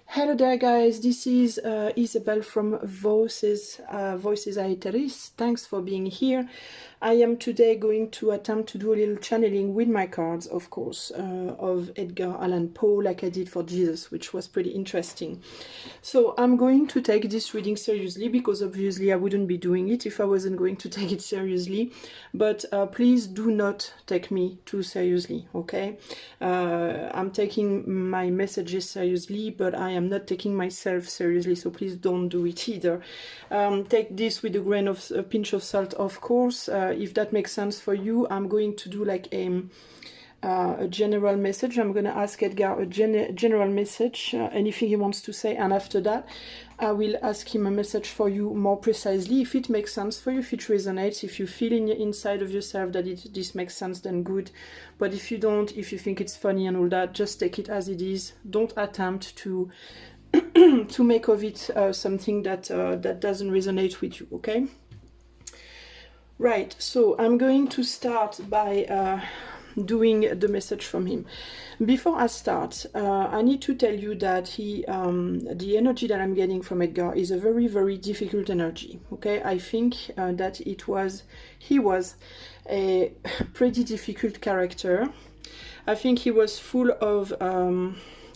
Hello there guys, this is Isabel from Voices Aetheris. Thanks for being here. I am today going to attempt to do a little channeling with my cards, of course, of Edgar Allan Poe, like I did for Jesus, which was pretty interesting. So I'm going to take this reading seriously, because obviously I wouldn't be doing it if I wasn't going to take it seriously. But please do not take me too seriously, okay? I'm taking my messages seriously, but I am not taking myself seriously, so please don't do it either. Take this with a pinch of salt, of course. If that makes sense for you, I'm going to do like a general message. I'm going to ask Edgar a general message, anything he wants to say, and after that I will ask him a message for you more precisely, if it makes sense for you, if it resonates, if you feel inside of yourself that this makes sense, then good. But if you don't, if you think it's funny and all that, just take it as it is. Don't attempt to to make of it something that that doesn't resonate with you, okay? Right, so I'm going to start by doing the message from him. Before I start, I need to tell you that the energy that I'm getting from Edgar is a very, very difficult energy, okay? I think that he was a pretty difficult character. I think he was full of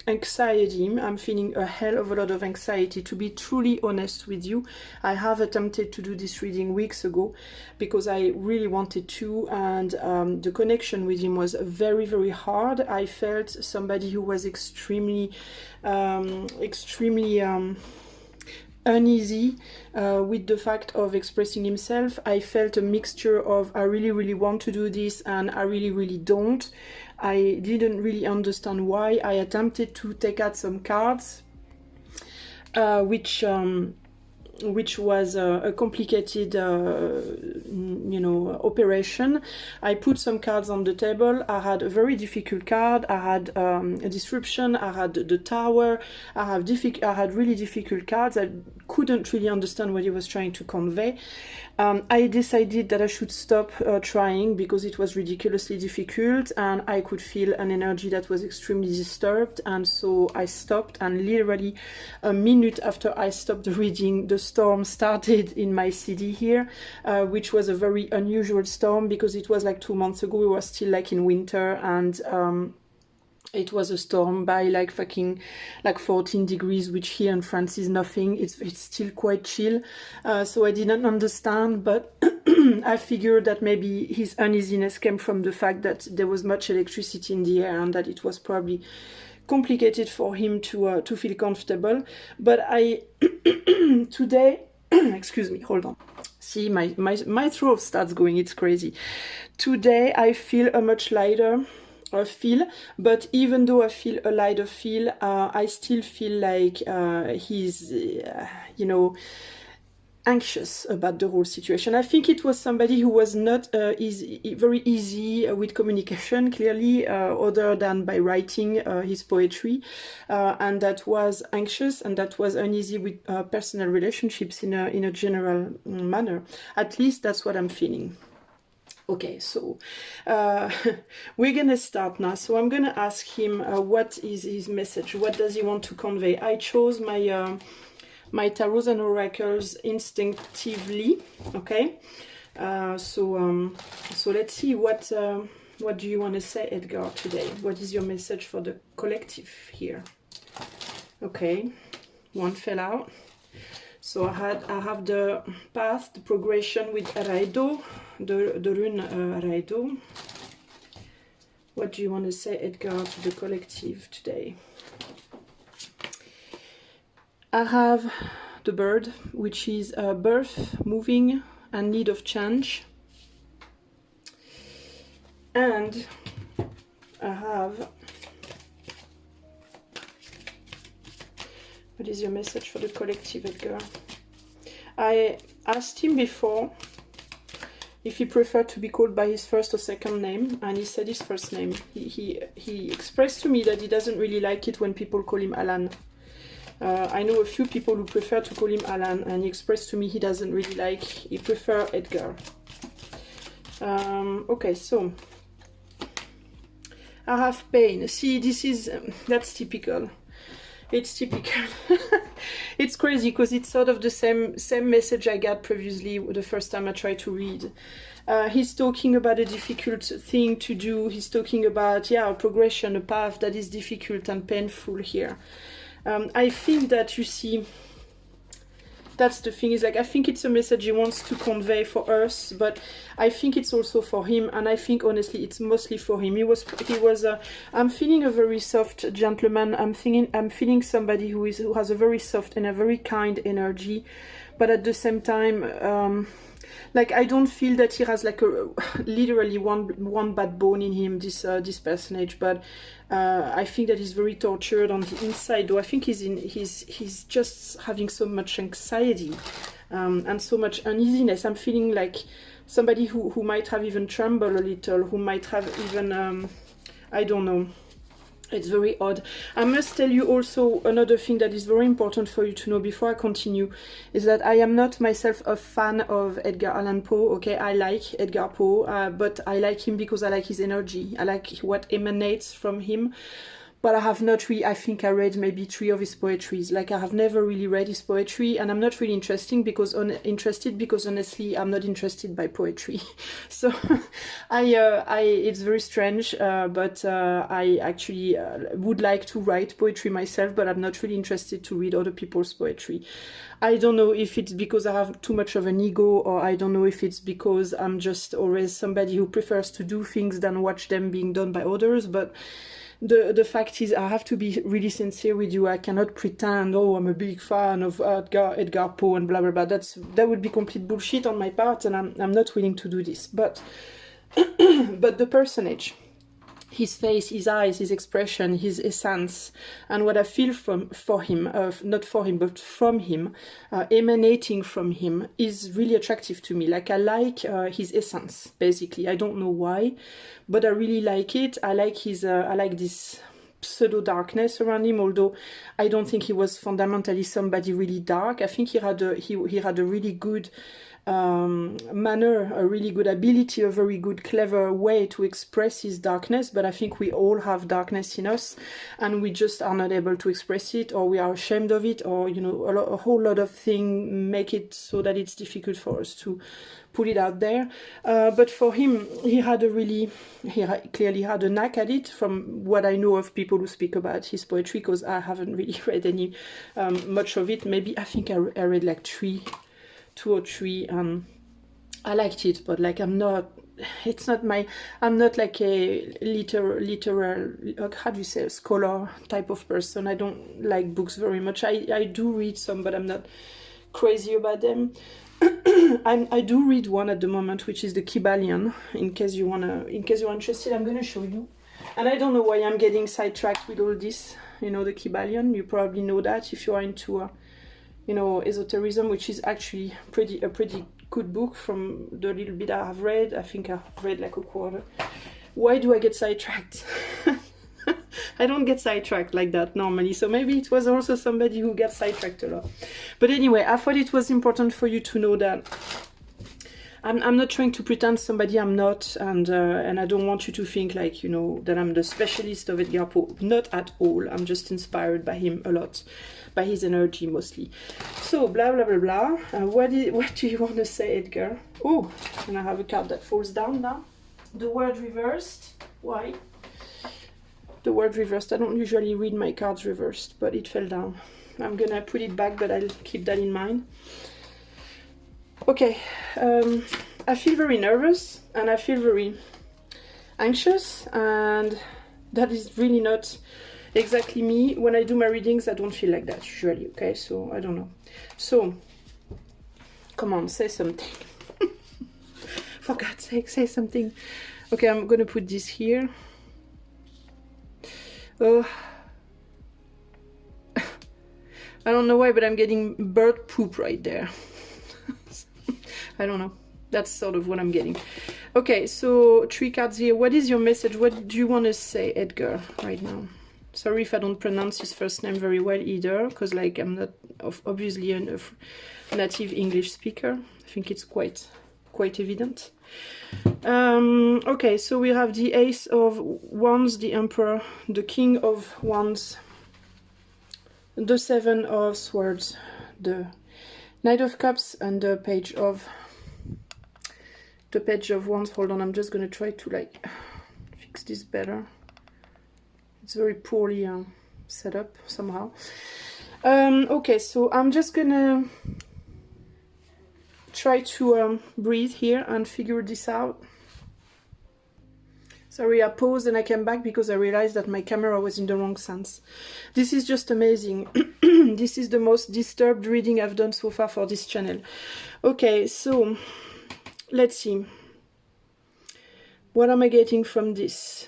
anxiety. I'm feeling a hell of a lot of anxiety, to be truly honest with you. I have attempted to do this reading weeks ago because I really wanted to, and the connection with him was very, very hard. I felt somebody who was extremely uneasy with the fact of expressing himself. I felt a mixture of I really, really want to do this and I really, really don't. I didn't really understand why. I attempted to take out some cards, which was a complicated, you know, operation. I put some cards on the table. I had a very difficult card. I had a disruption. I had the tower. I had really difficult cards. I couldn't really understand what he was trying to convey. I decided that I should stop trying because it was ridiculously difficult and I could feel an energy that was extremely disturbed, and so I stopped, and literally a minute after I stopped the reading, the storm started in my city here, which was a very unusual storm because it was like 2 months ago. We were still like in winter, and it was a storm by like fucking like 14 degrees, which here in France is nothing. It's still quite chill. So I didn't understand, but I figured that maybe his uneasiness came from the fact that there was much electricity in the air and that it was probably complicated for him to feel comfortable. But I today excuse me, hold on. See, my throat starts going, it's crazy. Today I feel a much lighter but even though I feel a lighter feel, I still feel like he's you know, anxious about the whole situation. I think it was somebody who was not very easy with communication, clearly, other than by writing his poetry, and that was anxious and that was uneasy with personal relationships in a general manner. At least that's what I'm feeling. Okay, so we're gonna start now. So I'm gonna ask him what is his message, what does he want to convey. I chose my my tarots and oracles instinctively, okay? So let's see, what do you want to say, Edgar, today? What is your message for the collective here? Okay, one fell out. So I have the path, the progression with Raido, the rune Raido. What do you want to say, Edgar, to the collective today? I have the bird, which is birth, moving, and need of change. And I have... What is your message for the collective, Edgar? I asked him before if he preferred to be called by his first or second name, and he said his first name. He expressed to me that he doesn't really like it when people call him Alan. I know a few people who prefer to call him Alan, and he expressed to me he doesn't really like, he prefers Edgar. Okay, so I have pain. See, this is, that's typical. It's typical. It's crazy because it's sort of the same message I got previously the first time I tried to read. He's talking about a difficult thing to do. He's talking about, yeah, a progression, a path that is difficult and painful here. I think that, you see, that's the thing, is like, I think it's a message he wants to convey for us, but I think it's also for him, and I think honestly it's mostly for him. He was I'm feeling a very soft gentleman. I'm feeling somebody who has a very soft and a very kind energy, but at the same time, like, I don't feel that he has like a literally one bad bone in him, this personage, but I think that he's very tortured on the inside. Though I think he's just having so much anxiety and so much uneasiness. I'm feeling like somebody who might have even trembled a little, who might have even I don't know. It's very odd. I must tell you also another thing that is very important for you to know before I continue, is that I am not myself a fan of Edgar Allan Poe. Okay, I like Edgar Poe, but I like him because I like his energy. I like what emanates from him. But I have not really, I think I read maybe 3 of his poetries. Like, I have never really read his poetry, and I'm not really interested because honestly, I'm not interested by poetry. So, it's very strange, but I actually would like to write poetry myself, but I'm not really interested to read other people's poetry. I don't know if it's because I have too much of an ego, or I don't know if it's because I'm just always somebody who prefers to do things than watch them being done by others, but the fact is, I have to be really sincere with you. I cannot pretend, oh, I'm a big fan of Edgar Poe and blah blah blah. That would be complete bullshit on my part, and I'm not willing to do this. But but the personage, his face, his eyes, his expression, his essence, and what I feel for him, not for him, but from him, emanating from him, is really attractive to me. Like, I like his essence, basically. I don't know why, but I really like it. I like I like this pseudo darkness around him, although I don't think he was fundamentally somebody really dark. I think he had a really good manner, a really good ability, a very good, clever way to express his darkness. But I think we all have darkness in us, and we just are not able to express it, or we are ashamed of it, or, you know, a whole lot of things make it so that it's difficult for us to put it out there. But for him, he clearly had a knack at it, from what I know of people who speak about his poetry, because I haven't really read any much of it. Maybe I think I read like 2 or 3. I liked it, but like, I'm not like a literal, how do you say, scholar type of person. I don't like books very much. I do read some, but I'm not crazy about them. I do read one at the moment, which is the Kybalion. In case you're interested, I'm gonna show you. And I don't know why I'm getting sidetracked with all this. You know, the Kybalion. You probably know that if you are into you know, esotericism, which is actually a pretty good book from the little bit I have read. I think I've read like a quarter. Why do I get sidetracked? I don't get sidetracked like that normally, so maybe it was also somebody who gets sidetracked a lot. But anyway, I thought it was important for you to know that I'm not trying to pretend somebody I'm not, and I don't want you to think like, you know, that I'm the specialist of Edgar Poe. Not at all. I'm just inspired by him a lot, by his energy mostly. So blah blah blah blah. What do you want to say, Edgar? Oh, and I have a card that falls down now. The word reversed. Why? The word reversed. I don't usually read my cards reversed, but it fell down. I'm gonna put it back, but I'll keep that in mind. Okay, I feel very nervous, and I feel very anxious, and that is really not exactly me. When I do my readings, I don't feel like that usually, okay? So, I don't know. So, come on, say something. For God's sake, say something. Okay, I'm gonna put this here. Oh, I don't know why, but I'm getting bird poop right there. I don't know. That's sort of what I'm getting. Okay, so 3 cards here. What is your message? What do you want to say, Edgar, right now? Sorry if I don't pronounce his first name very well either, because like, I'm not obviously a native English speaker. I think it's quite evident. Okay, so we have the Ace of Wands, the Emperor, the King of Wands, the Seven of Swords, the Knight of Cups, and the Page of Wands. Hold on, I'm just gonna try to like fix this better. It's very poorly set up somehow. Okay, so I'm just gonna try to breathe here and figure this out. Sorry, I paused and I came back because I realized that my camera was in the wrong sense. This is just amazing. This is the most disturbed reading I've done so far for this channel. Okay, so let's see. What am I getting from this?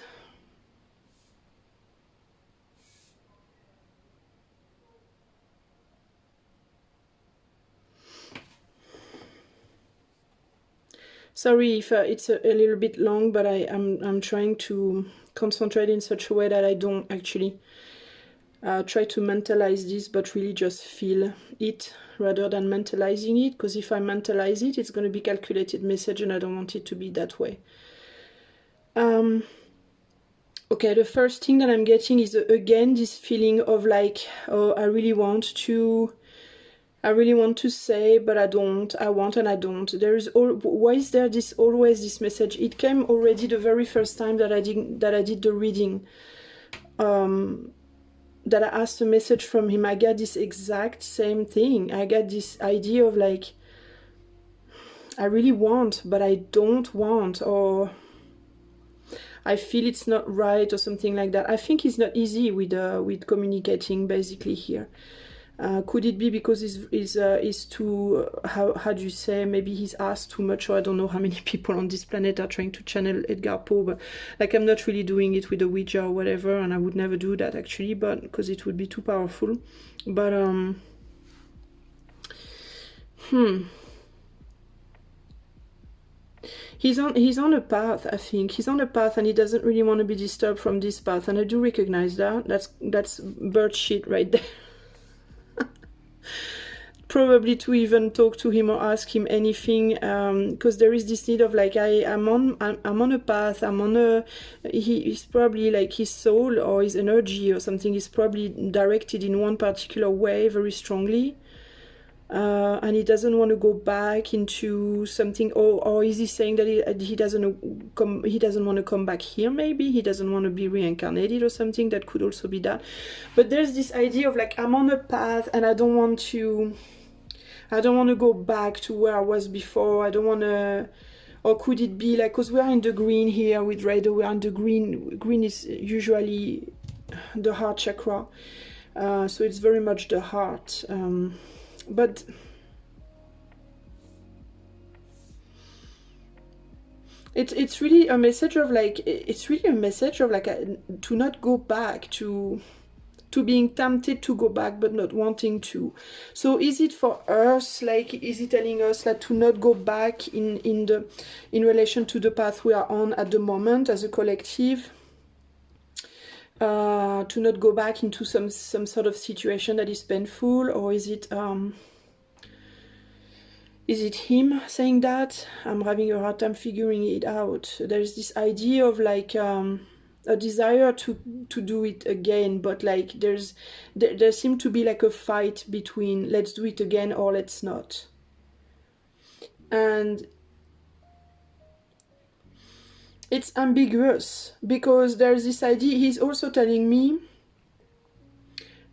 Sorry if it's a little bit long, but I'm trying to concentrate in such a way that I don't actually try to mentalize this, but really just feel it rather than mentalizing it, because if I mentalize it, it's going to be calculated message and I don't want it to be that way. Okay, the first thing that I'm getting is again this feeling of like, oh, I really want to say, but I don't. I want and I don't. There is why is there this always this message? It came already the very first time that I did the reading. That I asked a message from him. I got this exact same thing. I got this idea of like, I really want, but I don't want, or I feel it's not right, or something like that. I think it's not easy with communicating basically here. Could it be because he's too, how do you say, maybe he's asked too much, or I don't know how many people on this planet are trying to channel Edgar Poe, but like I'm not really doing it with a Ouija or whatever, and I would never do that actually, but because it would be too powerful. But he's on a path. I think he's on a path, and he doesn't really want to be disturbed from this path, and I do recognize that. That's bird shit right there. Probably to even talk to him or ask him anything, because there is this need of like, I'm on a path, he's probably like his soul or his energy or something is probably directed in one particular way very strongly, and he doesn't want to go back into something, or is he saying that he doesn't want to come back here? Maybe he doesn't want to be reincarnated or something. That could also be that. But there's this idea of like, I'm on a path and I don't want to go back to where I was before. I don't want to, or could it be like, because we are in the green here with Raider, we are in the green. Green is usually the heart chakra, so it's very much the heart. But it's really a message of like, to not go back to being tempted to go back but not wanting to. So is it for us, like, is he telling us like to not go back in relation to the path we are on at the moment as a collective, to not go back into some sort of situation that is painful? Or is it him saying that? I'm having a hard time figuring it out. There's this idea of like a desire to do it again, but like there seems to be like a fight between let's do it again or let's not. And it's ambiguous because there's this idea. He's also telling me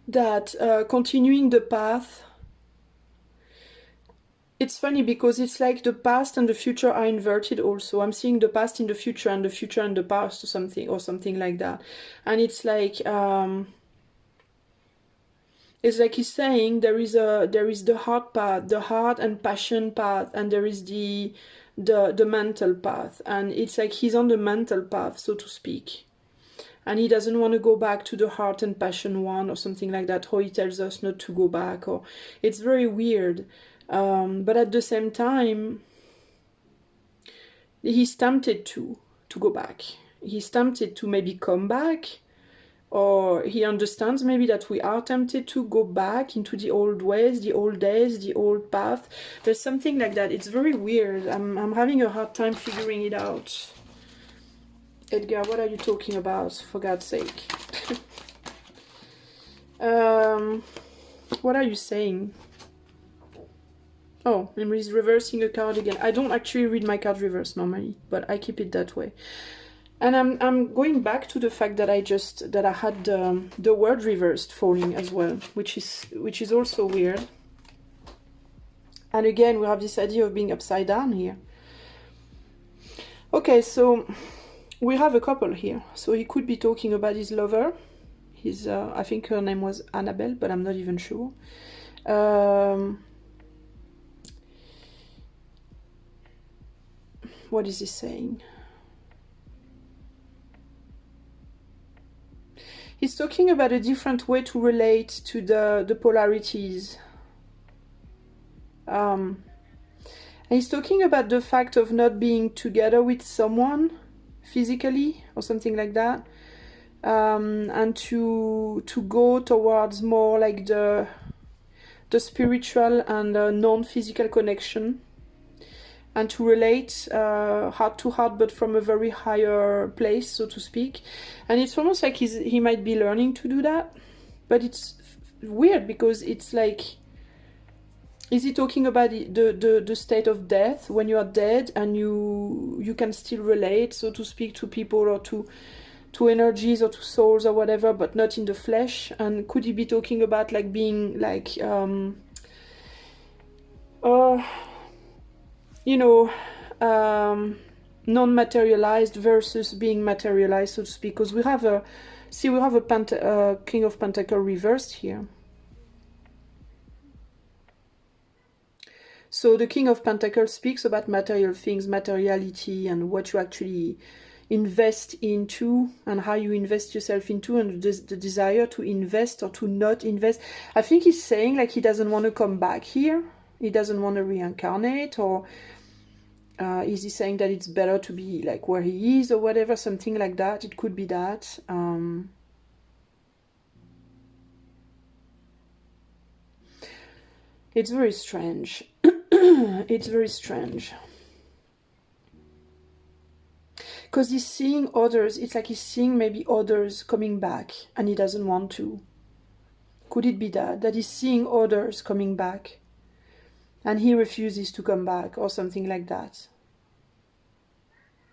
that continuing the path, it's funny because it's like the past and the future are inverted also. I'm seeing the past in the future and the future and the past or something like that. And it's like he's saying there is the heart path, the heart and passion path, and there is the mental path. And it's like he's on the mental path, so to speak. And he doesn't want to go back to the heart and passion one or something like that, or he tells us not to go back, or it's very weird. But at the same time, he's tempted to go back. He's tempted to maybe come back, or he understands maybe that we are tempted to go back into the old ways, the old days, the old path. There's something like that. It's very weird. I'm having a hard time figuring it out. Edgar, what are you talking about, for God's sake? What are you saying? Oh, and he's reversing a card again. I don't actually read my card reverse normally, but I keep it that way. And I'm going back to the fact that I had the word reversed falling as well, which is also weird. And again, we have this idea of being upside down here. Okay, so we have a couple here. So he could be talking about his lover. His I think her name was Annabelle, but I'm not even sure. What is he saying? He's talking about a different way to relate to the polarities. And he's talking about the fact of not being together with someone physically or something like that. And to go towards more like the spiritual and non-physical connection. And to relate heart to heart, but from a very higher place, so to speak. And it's almost like he might be learning to do that. But it's weird because it's like, is he talking about the state of death, when you are dead and you can still relate, so to speak, to people or to energies or to souls or whatever, but not in the flesh? And could he be talking about like being like, you know, non-materialized versus being materialized, so to speak? Because we have a King of Pentacles reversed here. So the King of Pentacles speaks about material things, materiality, and what you actually invest into and how you invest yourself into, and the desire to invest or to not invest. I think he's saying like he doesn't want to come back here. He doesn't want to reincarnate, or is he saying that it's better to be like where he is or whatever, something like that? It could be that. It's very strange. It's very strange. Because he's seeing others. It's like he's seeing maybe others coming back and he doesn't want to. Could it be that he's seeing others coming back and he refuses to come back, or something like that?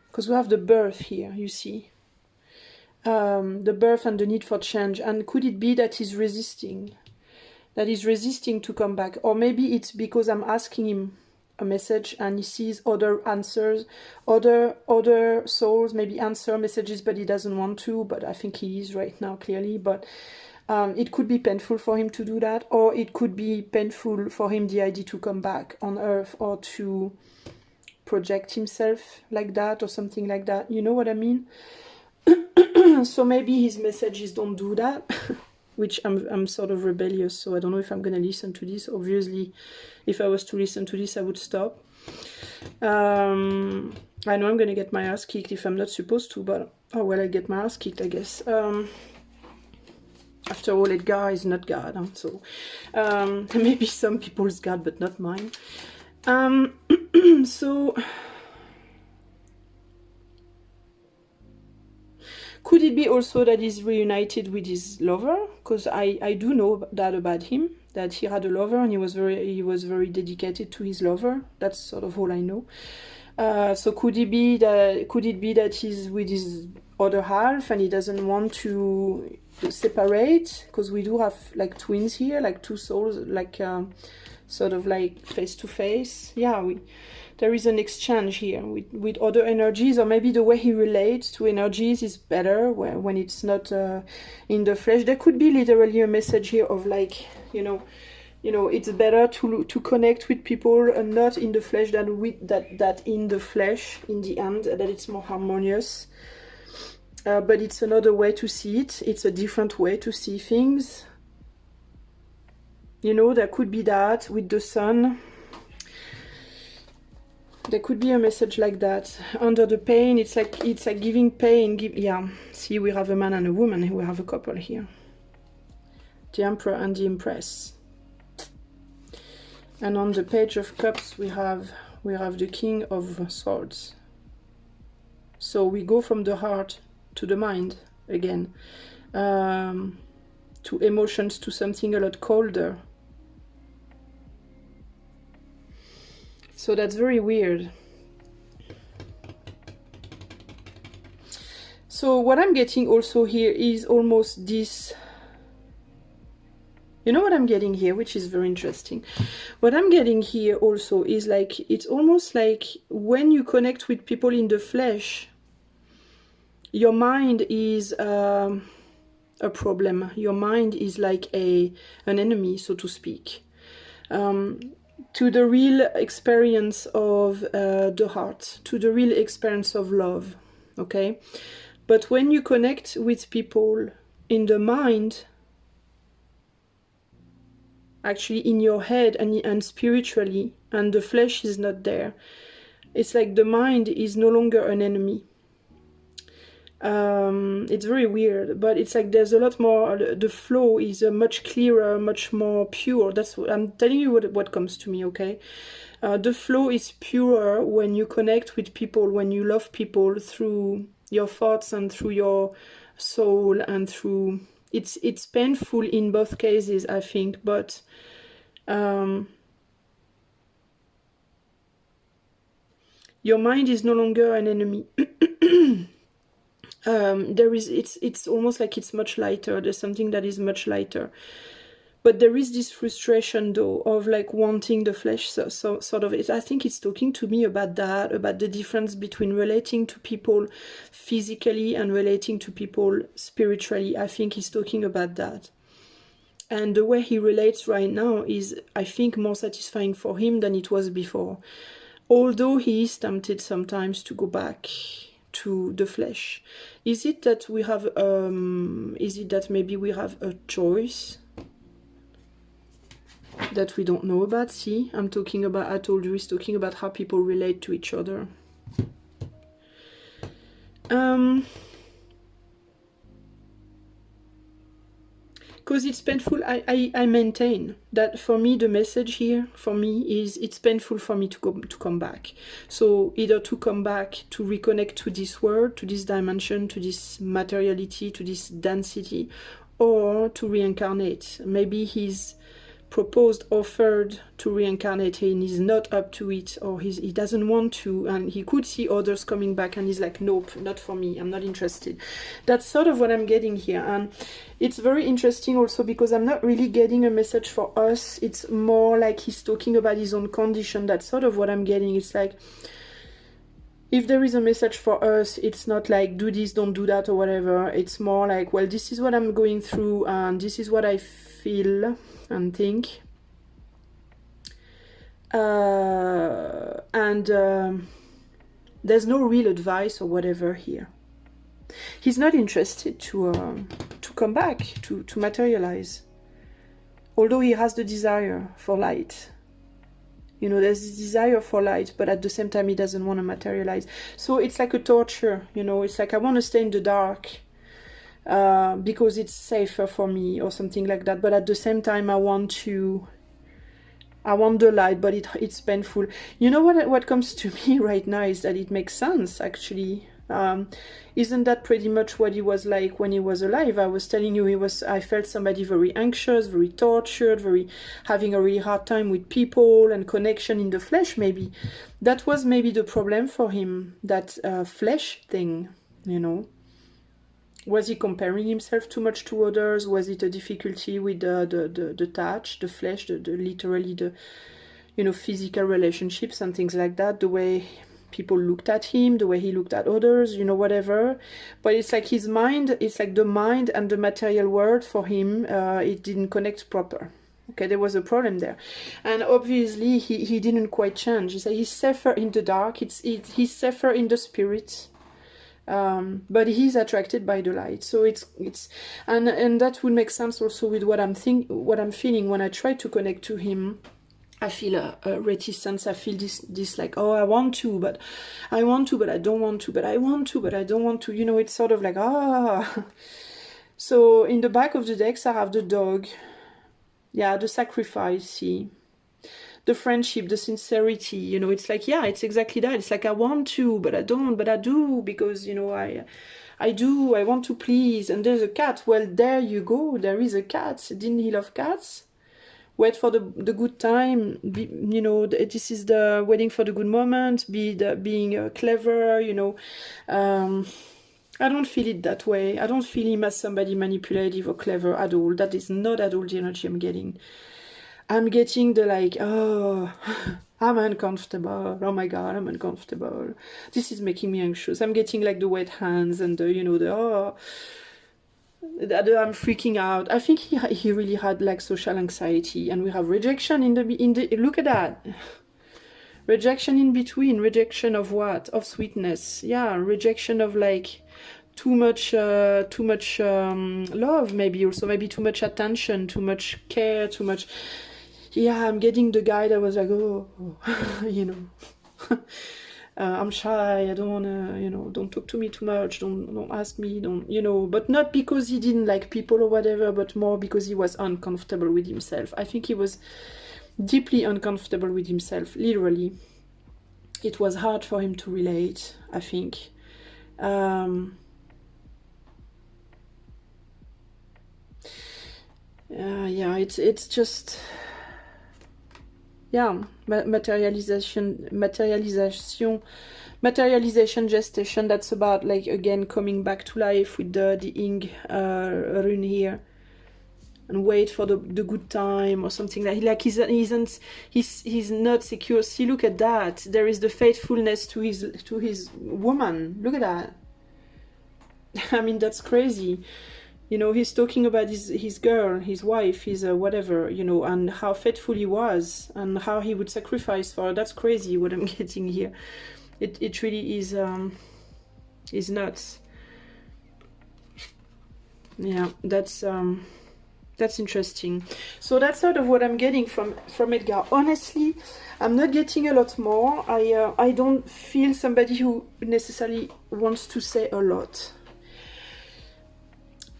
Because we have the birth here, you see. The birth and the need for change. And could it be that he's resisting? That he's resisting to come back? Or maybe it's because I'm asking him a message and he sees other answers, other souls maybe answer messages, but he doesn't want to. But I think he is right now, clearly. But it could be painful for him to do that, or it could be painful for him, the idea to come back on Earth, or to project himself like that, or something like that. You know what I mean? So maybe his message is don't do that, which I'm sort of rebellious, so I don't know if I'm going to listen to this. Obviously, if I was to listen to this, I would stop. I know I'm going to get my ass kicked if I'm not supposed to, but oh well, I get my ass kicked, I guess. After all, Edgar is not God, huh? So maybe some people's God, but not mine. So could it be also that he's reunited with his lover? Because I do know that about him, that he had a lover and he was very dedicated to his lover. That's sort of all I know. So could it be that he's with his other half and he doesn't want to separate? Because we do have like twins here, like two souls, like sort of like face to face. Yeah, there is an exchange here with other energies, or maybe the way he relates to energies is better when it's not in the flesh. There could be literally a message here of like, you know, it's better to connect with people and not in the flesh than with that in the flesh in the end, that it's more harmonious. But it's another way to see it. It's a different way to see things. You know, there could be that with the sun. There could be a message like that. Under the pain, it's like giving pain. Yeah, see, we have a man and a woman. We have a couple here. The Emperor and the Empress. And on the Page of Cups, we have the King of Swords. So we go from the heart to the mind again. to emotions, to something a lot colder. So that's very weird. So what I'm getting also here is almost this, you know what I'm getting here, which is very interesting. What I'm getting here also is like, it's almost like when you connect with people in the flesh, your mind is a problem. Your mind is like an enemy, so to speak, to the real experience of the heart, to the real experience of love, okay? But when you connect with people in the mind, actually in your head and spiritually, and the flesh is not there, it's like the mind is no longer an enemy. It's very weird, but it's like there's a lot more, the flow is much clearer, much more pure. That's what I'm telling you, what comes to me, okay? The flow is purer when you connect with people, when you love people through your thoughts and through your soul and through... It's painful in both cases, I think, but your mind is no longer an enemy. It's almost like it's much lighter. There's something that is much lighter, but there is this frustration though of like wanting the flesh. So sort of, I think it's talking to me about that, about the difference between relating to people physically and relating to people spiritually. I think he's talking about that, and the way he relates right now is, I think, more satisfying for him than it was before, although he is tempted sometimes to go back to the flesh. Is it that we have is it that maybe we have a choice that we don't know about? See, I'm talking about, I told you, he's talking about how people relate to each other. Because it's painful. I maintain that for me, the message here for me is, it's painful for me to come back. So either to come back, to reconnect to this world, to this dimension, to this materiality, to this density, or to reincarnate. Maybe he's proposed, offered to reincarnate and he's not up to it, or he doesn't want to, and he could see others coming back and he's like, nope, not for me, I'm not interested. That's sort of what I'm getting here. And it's very interesting also because I'm not really getting a message for us. It's more like he's talking about his own condition. That's sort of what I'm getting. It's like, if there is a message for us, it's not like do this, don't do that, or whatever. It's more like, well, this is what I'm going through and this is what I feel and think, there's no real advice or whatever here. He's not interested to come back, to materialize, although he has the desire for light. You know, there's this desire for light, but at the same time he doesn't want to materialize. So it's like a torture, you know. It's like, I want to stay in the dark because it's safer for me or something like that, but at the same time I want the light, but it's painful. You know what comes to me right now is that it makes sense, actually. Isn't that pretty much what he was like when he was alive? I was telling you, I felt somebody very anxious, very tortured, having a really hard time with people and connection in the flesh. Maybe that was maybe the problem for him, that flesh thing, you know. Was he comparing himself too much to others? Was it a difficulty with the touch, the flesh, literally the, you know, physical relationships and things like that, the way people looked at him, the way he looked at others, you know, whatever. But it's like his mind, it's like the mind and the material world for him, it didn't connect proper. Okay, there was a problem there. And obviously he didn't quite change. He's safer in the dark, he's safer in the spirit. But he's attracted by the light. So it's and that would make sense also with what I'm feeling when I try to connect to him. I feel a reticence. I feel this like, oh, I want to, but I don't want to, but I want to, but I don't want to. You know, it's sort of like, So in the back of the decks, I have the dog. Yeah, the sacrifice, see. The friendship, the sincerity, you know, it's like, yeah, it's exactly that. It's like, I want to, but I don't, but I do, because, you know, I I do, I want to please, and there's a cat. Well, there you go, there is a cat. Didn't he love cats? Wait for the good time, be, you know, this is the waiting for the good moment, being clever, you know. I don't feel it that way. I don't feel him as somebody manipulative or clever at all. That is not at all the energy I'm getting. I'm getting the like, oh, I'm uncomfortable. Oh my God, I'm uncomfortable. This is making me anxious. I'm getting like the wet hands and the, you know, the, oh, I'm freaking out. I think he really had like social anxiety, and we have rejection in the look at that. Rejection in between. Rejection of what? Of sweetness. Yeah, rejection of like too much love, maybe also, maybe too much attention, too much care, too much. Yeah, I'm getting the guy that was like, oh, you know, I'm shy, I don't want to, you know, don't talk to me too much, don't ask me, don't, you know, but not because he didn't like people or whatever, but more because he was uncomfortable with himself. I think he was deeply uncomfortable with himself, literally. It was hard for him to relate, I think. Yeah, it's just, yeah, materialization, gestation. That's about like again coming back to life with the ing rune here, and wait for the good time or something like he's not secure. See, look at that. There is the faithfulness to his woman. Look at that. I mean, that's crazy. You know, he's talking about his girl, his wife, his whatever, you know, and how faithful he was and how he would sacrifice for her. That's crazy what I'm getting here. It really is nuts. Yeah, that's interesting. So that's sort of what I'm getting from Edgar. Honestly, I'm not getting a lot more. I don't feel somebody who necessarily wants to say a lot.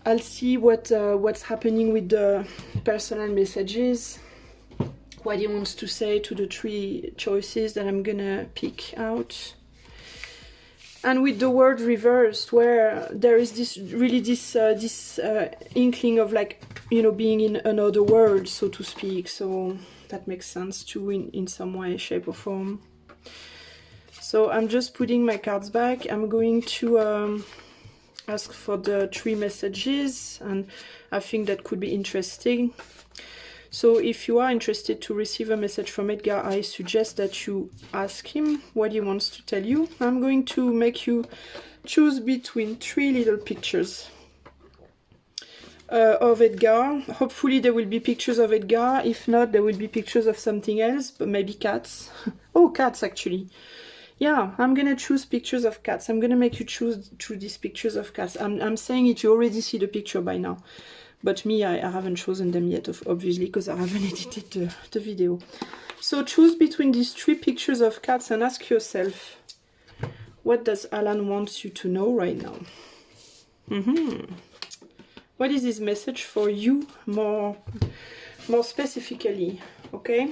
I'll see what's happening with the personal messages, what he wants to say to the 3 choices that I'm gonna pick out. And with the word reversed, where there is this inkling of like, you know, being in another world, so to speak. So that makes sense too in some way, shape or form. So I'm just putting my cards back. I'm going to ask for the 3 messages, and I think that could be interesting. So if you are interested to receive a message from Edgar, I suggest that you ask him what he wants to tell you. I'm going to make you choose between 3 little pictures of Edgar. Hopefully there will be pictures of Edgar. If not, there will be pictures of something else, but maybe cats. Oh, cats actually. Yeah, I'm gonna choose pictures of cats. I'm gonna make you choose through these pictures of cats. I'm saying it, you already see the picture by now. But me, I haven't chosen them yet, obviously, because I haven't edited the video. So choose between these 3 pictures of cats and ask yourself, what does Alan want you to know right now? What is his message for you more specifically? Okay?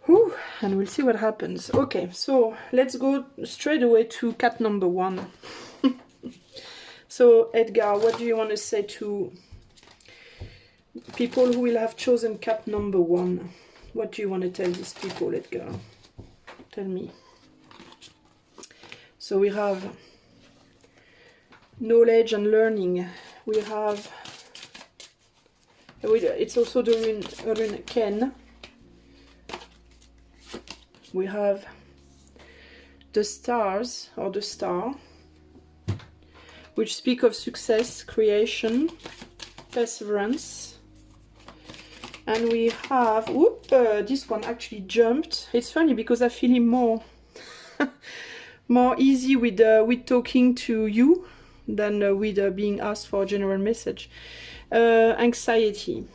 Whew, and we'll see what happens. Okay, so let's go straight away to cat number 1. So Edgar, what do you want to say to people who will have chosen cat number 1? What do you want to tell these people, Edgar? Tell me. So we have knowledge and learning. We have, it's also the rune Ken. We have the stars, or the star, which speak of success, creation, perseverance. And we have, this one actually jumped. It's funny because I feel him more easy with talking to you than with being asked for a general message. Anxiety.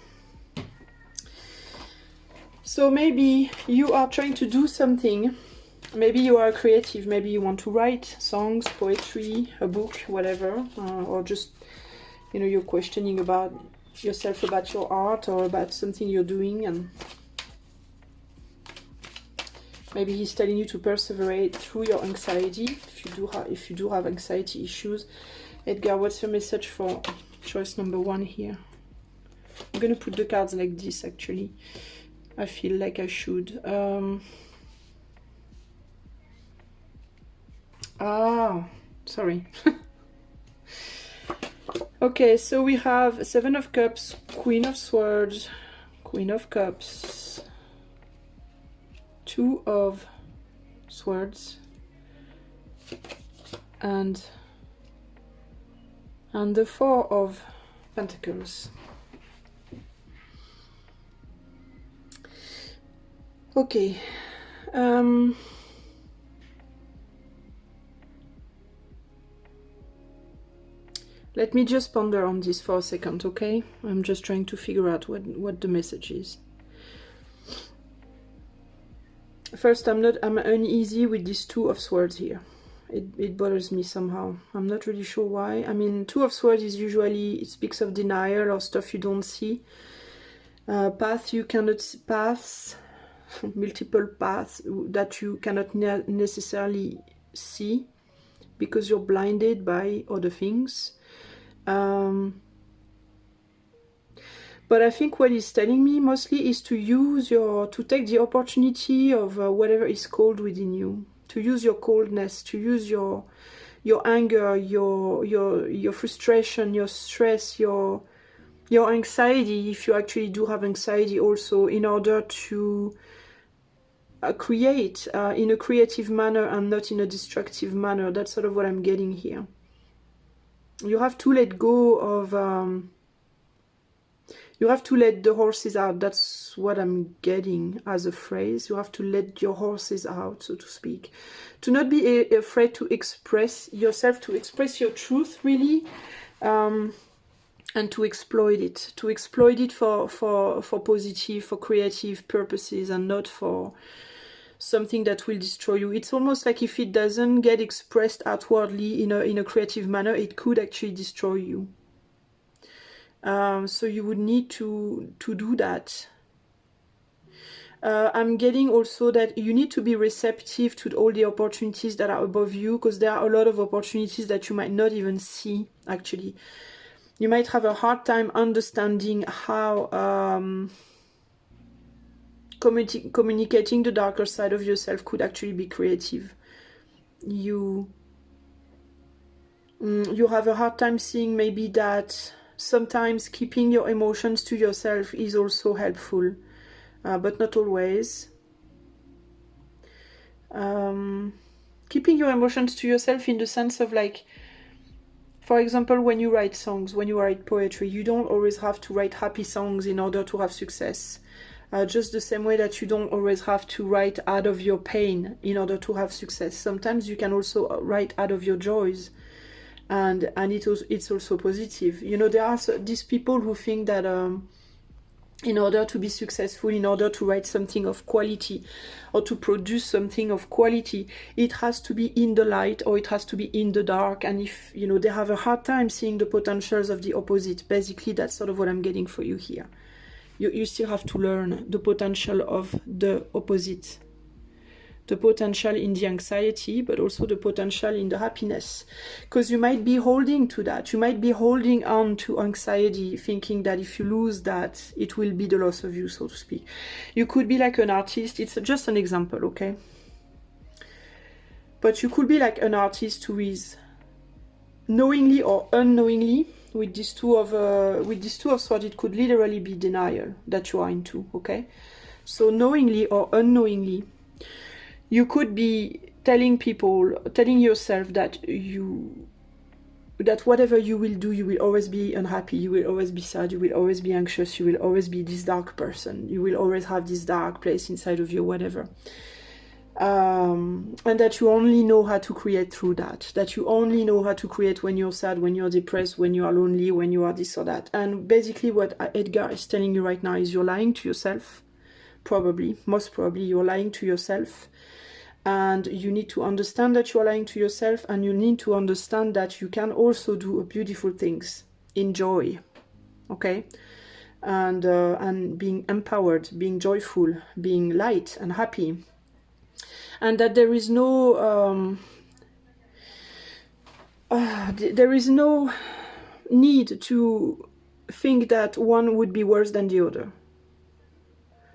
So maybe you are trying to do something. Maybe you are creative. Maybe you want to write songs, poetry, a book, whatever. Or just, you know, you're questioning about yourself, about your art, or about something you're doing. And Maybe he's telling you to persevere through your anxiety, if you do have anxiety issues. Edgar, what's your message for choice number 1 here? I'm going to put the cards like this, actually. I feel like I should. Sorry. Okay, so we have 7 of Cups, Queen of Swords, Queen of Cups, 2 of Swords, and the 4 of Pentacles. Okay. Let me just ponder on this for a second, okay? I'm just trying to figure out what the message is. First, I'm uneasy with this 2 of Swords here. It bothers me somehow. I'm not really sure why. I mean, 2 of Swords is usually, it speaks of denial or stuff you don't see. Paths you cannot pass, multiple paths that you cannot necessarily see because you're blinded by other things. But I think what he's telling me mostly is to take the opportunity of whatever is cold within you, to use your coldness, to use your anger, your frustration, your stress, your anxiety, if you actually do have anxiety also, in order to create in a creative manner and not in a destructive manner. That's sort of what I'm getting here. You have to let go of, you have to let the horses out. That's what I'm getting as a phrase. You have to let your horses out, so to speak. To not be afraid to express yourself, to express your truth, really, and to exploit it. To exploit it for positive, for creative purposes, and not for something that will destroy you. It's almost like if it doesn't get expressed outwardly in a creative manner, it could actually destroy you. So you would need to do that. I'm getting also that you need to be receptive to all the opportunities that are above you, because there are a lot of opportunities that you might not even see, actually. You might have a hard time understanding how communicating the darker side of yourself could actually be creative. You have a hard time seeing maybe that sometimes keeping your emotions to yourself is also helpful, but not always. Keeping your emotions to yourself in the sense of, like, for example, when you write songs, when you write poetry, you don't always have to write happy songs in order to have success. Just the same way that you don't always have to write out of your pain in order to have success. Sometimes you can also write out of your joys, and it's also positive. You know, there are these people who think that in order to be successful, in order to write something of quality or to produce something of quality, it has to be in the light or it has to be in the dark. And if, you know, they have a hard time seeing the potentials of the opposite. Basically, that's sort of what I'm getting for you here. You still have to learn the potential of the opposite. The potential in the anxiety, but also the potential in the happiness. Because you might be holding to that. You might be holding on to anxiety, thinking that if you lose that, it will be the loss of you, so to speak. You could be like an artist. It's just an example, okay? But you could be like an artist who is knowingly or unknowingly, with these two of swords, it could literally be denial that you are into, okay? So knowingly or unknowingly, you could be telling yourself that whatever you will do, you will always be unhappy, you will always be sad, you will always be anxious, you will always be this dark person, you will always have this dark place inside of you, whatever. And that you only know how to create through that you only know how to create when you're sad, when you're depressed, when you are lonely, when you are this or that. And basically what Edgar is telling you right now is you're lying to yourself. Most probably you're lying to yourself, and you need to understand that you're lying to yourself, and you need to understand that you can also do beautiful things, enjoy, okay? And being empowered, being joyful, being light and happy. and that there is no need to think that one would be worse than the other.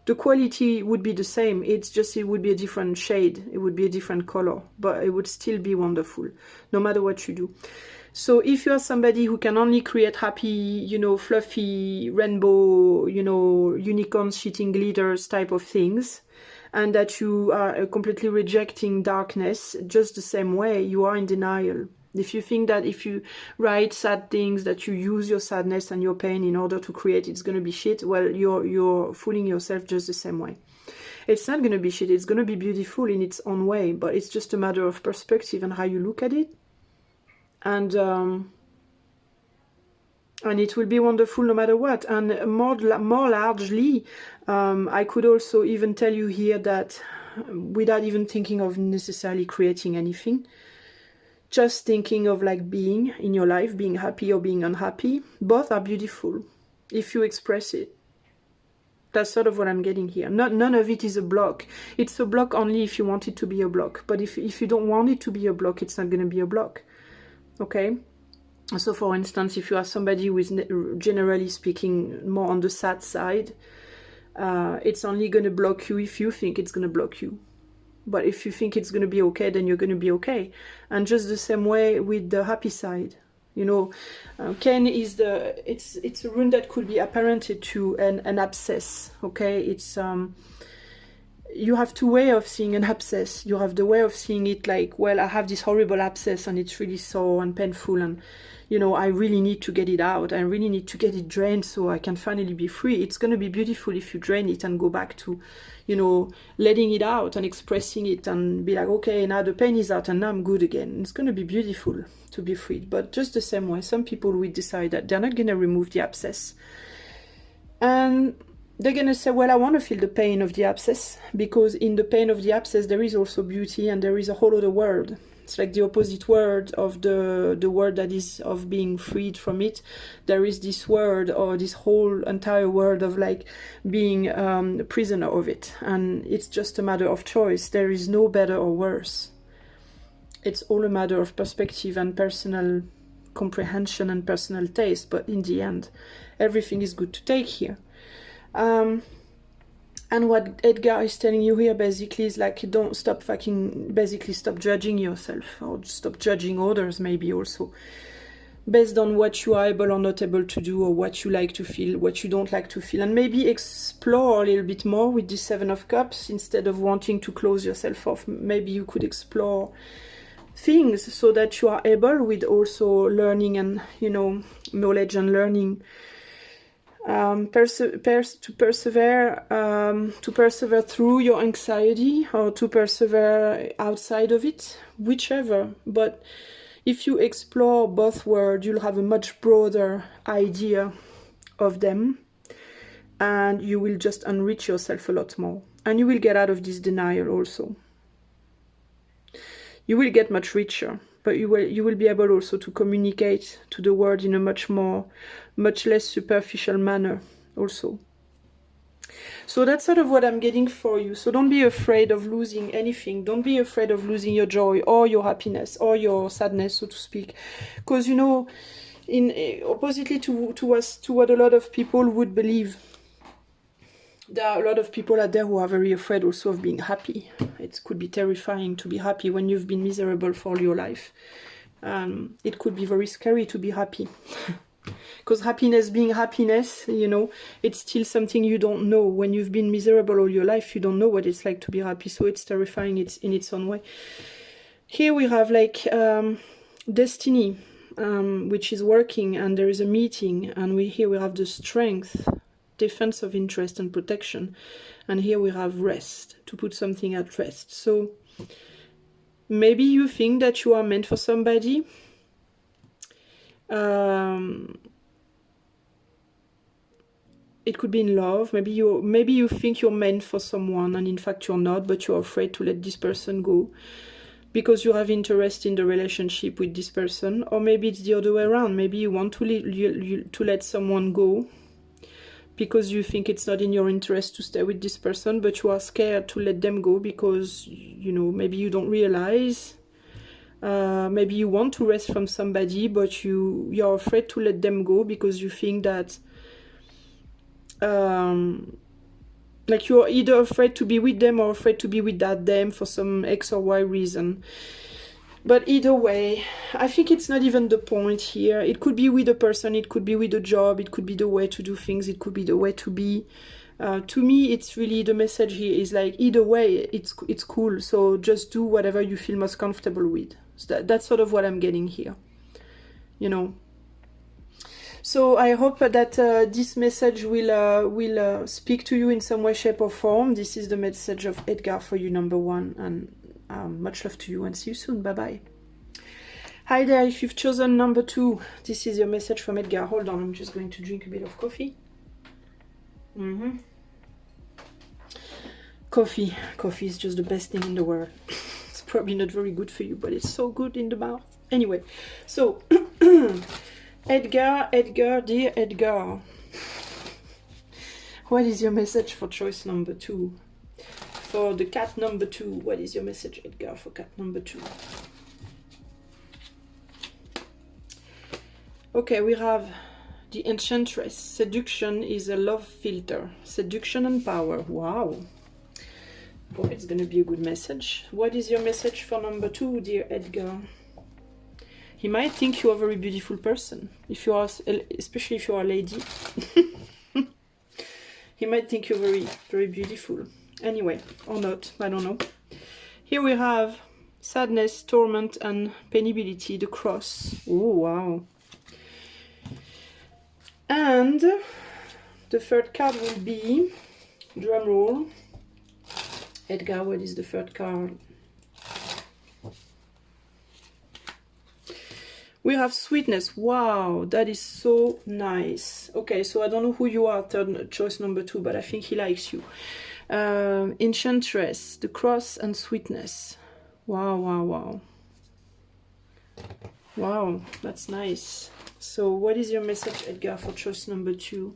The quality would be the same, it's just it would be a different shade, it would be a different color, but it would still be wonderful, no matter what you do. So if you are somebody who can only create happy, you know, fluffy, rainbow, you know, unicorns, shitting glitters type of things, and that you are completely rejecting darkness, just the same way, you are in denial. If you think that if you write sad things, that you use your sadness and your pain in order to create, it's going to be shit, well, you're fooling yourself just the same way. It's not going to be shit, it's going to be beautiful in its own way, but it's just a matter of perspective and how you look at it. And it will be wonderful no matter what. And more largely, I could also even tell you here that without even thinking of necessarily creating anything, just thinking of like being in your life, being happy or being unhappy, both are beautiful if you express it. That's sort of what I'm getting here. None of it is a block. It's a block only if you want it to be a block. But if you don't want it to be a block, it's not going to be a block. Okay? So for instance, if you are somebody who is generally speaking more on the sad side, it's only going to block you if you think it's going to block you. But if you think it's going to be okay, then you're going to be okay. And just the same way with the happy side. You know, Cain is it's a rune that could be apparented to an abscess. Okay, it's you have two ways of seeing an abscess. You have the way of seeing it like, well, I have this horrible abscess and it's really sore and painful, and you know, I really need to get it out. I really need to get it drained so I can finally be free. It's going to be beautiful if you drain it and go back to, you know, letting it out and expressing it and be like, okay, now the pain is out and now I'm good again. It's going to be beautiful to be freed. But just the same way, some people will decide that they're not going to remove the abscess. And they're going to say, well, I want to feel the pain of the abscess, because in the pain of the abscess, there is also beauty and there is a whole other world. It's like the opposite word of the word that is of being freed from it. There is this word, or this whole entire world of like being a prisoner of it. And it's just a matter of choice. There is no better or worse. It's all a matter of perspective and personal comprehension and personal taste. But in the end, everything is good to take here. And what Edgar is telling you here basically is like, don't stop stop judging yourself, or stop judging others maybe also, based on what you are able or not able to do, or what you like to feel, what you don't like to feel. And maybe explore a little bit more with the Seven of Cups, instead of wanting to close yourself off. Maybe you could explore things so that you are able, with also learning and, you know, knowledge and learning, to persevere through your anxiety, or to persevere outside of it, whichever. But if you explore both worlds, you'll have a much broader idea of them, and you will just enrich yourself a lot more, and you will get out of this denial also. You will get much richer, but you will be able also to communicate to the world in a much less superficial manner also. So that's sort of what I'm getting for you. So don't be afraid of losing anything. Don't be afraid of losing your joy or your happiness or your sadness, so to speak. Because, you know, oppositely to what a lot of people would believe, there are a lot of people out there who are very afraid also of being happy. It could be terrifying to be happy when you've been miserable for all your life. It could be very scary to be happy. Because happiness being happiness, you know, it's still something you don't know. When you've been miserable all your life, you don't know what it's like to be happy. So it's terrifying in its own way. Here we have like destiny, which is working, and there is a meeting. And here we have the strength, defense of interest and protection. And here we have rest, to put something at rest. So maybe you think that you are meant for somebody. It could be in love. Maybe you think you're meant for someone, and in fact you're not, but you're afraid to let this person go because you have interest in the relationship with this person. Or maybe it's the other way around. Maybe you want to let someone go because you think it's not in your interest to stay with this person, but you are scared to let them go because, you know, maybe you don't realize. Maybe you want to rest from somebody, but you're afraid to let them go because you think that like you're either afraid to be with them or afraid to be with that them for some X or Y reason. But either way, I think it's not even the point here. It could be with a person, it could be with a job, it could be the way to do things, it could be the way to be. To me, it's really the message here is like, either way, it's cool. So just do whatever you feel most comfortable with. So that's sort of what I'm getting here, you know. So I hope that this message will speak to you in some way, shape or form. This is the message of Edgar for you, number 1. And much love to you and see you soon. Bye bye. Hi there, if you've chosen number 2, this is your message from Edgar. Hold on, I'm just going to drink a bit of coffee. Coffee is just the best thing in the world. It's probably not very good for you, but it's so good in the mouth. Anyway, so Edgar, dear Edgar, what is your message for choice number 2? For the cat number 2, what is your message, Edgar, for cat number 2? Okay, we have the Enchantress. Seduction is a love filter. Seduction and power. Wow. Boy, it's going to be a good message. What is your message for number 2, dear Edgar? He might think you are a very beautiful person. If you are, especially if you are a lady. He might think you're very, very beautiful. Anyway, or not, I don't know. Here we have sadness, torment, and penibility, the cross. Oh, wow. And the third card will be, drum roll. Edgar, what is the third card? We have sweetness. Wow, that is so nice. Okay, so I don't know who you are, third choice number 2, but I think he likes you. Enchantress, the cross, and sweetness. Wow, wow, wow. Wow, that's nice. So what is your message, Edgar, for choice number 2?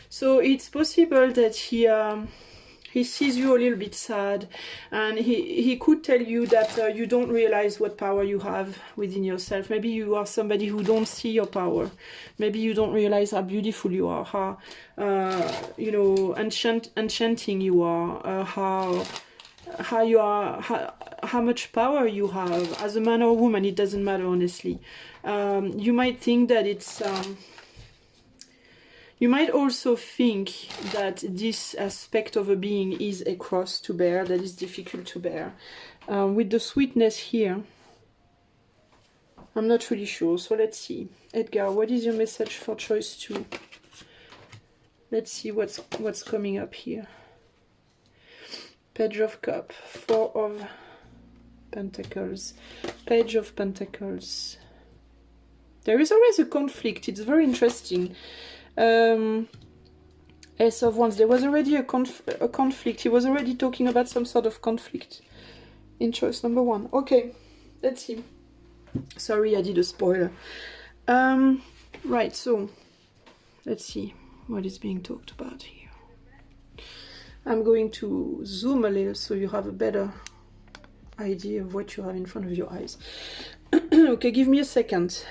So it's possible that he sees you a little bit sad, and he could tell you that you don't realize what power you have within yourself. Maybe you are somebody who don't see your power. Maybe you don't realize how beautiful you are, how you know, enchanting you are, how you are, how much power you have as a man or woman. It doesn't matter, honestly. You might think that it's you might also think that this aspect of a being is a cross to bear, that is difficult to bear. With the sweetness here, I'm not really sure. So let's see. Edgar, what is your message for choice 2? Let's see what's coming up here. Page of Cups, 4 of Pentacles, Page of Pentacles. There is always a conflict. It's very interesting. Ace of Wands. There was already a conflict. He was already talking about some sort of conflict in choice number 1. Okay, let's see. Sorry, I did a spoiler. Right, so let's see what is being talked about here. I'm going to zoom a little so you have a better idea of what you have in front of your eyes. Okay, give me a second.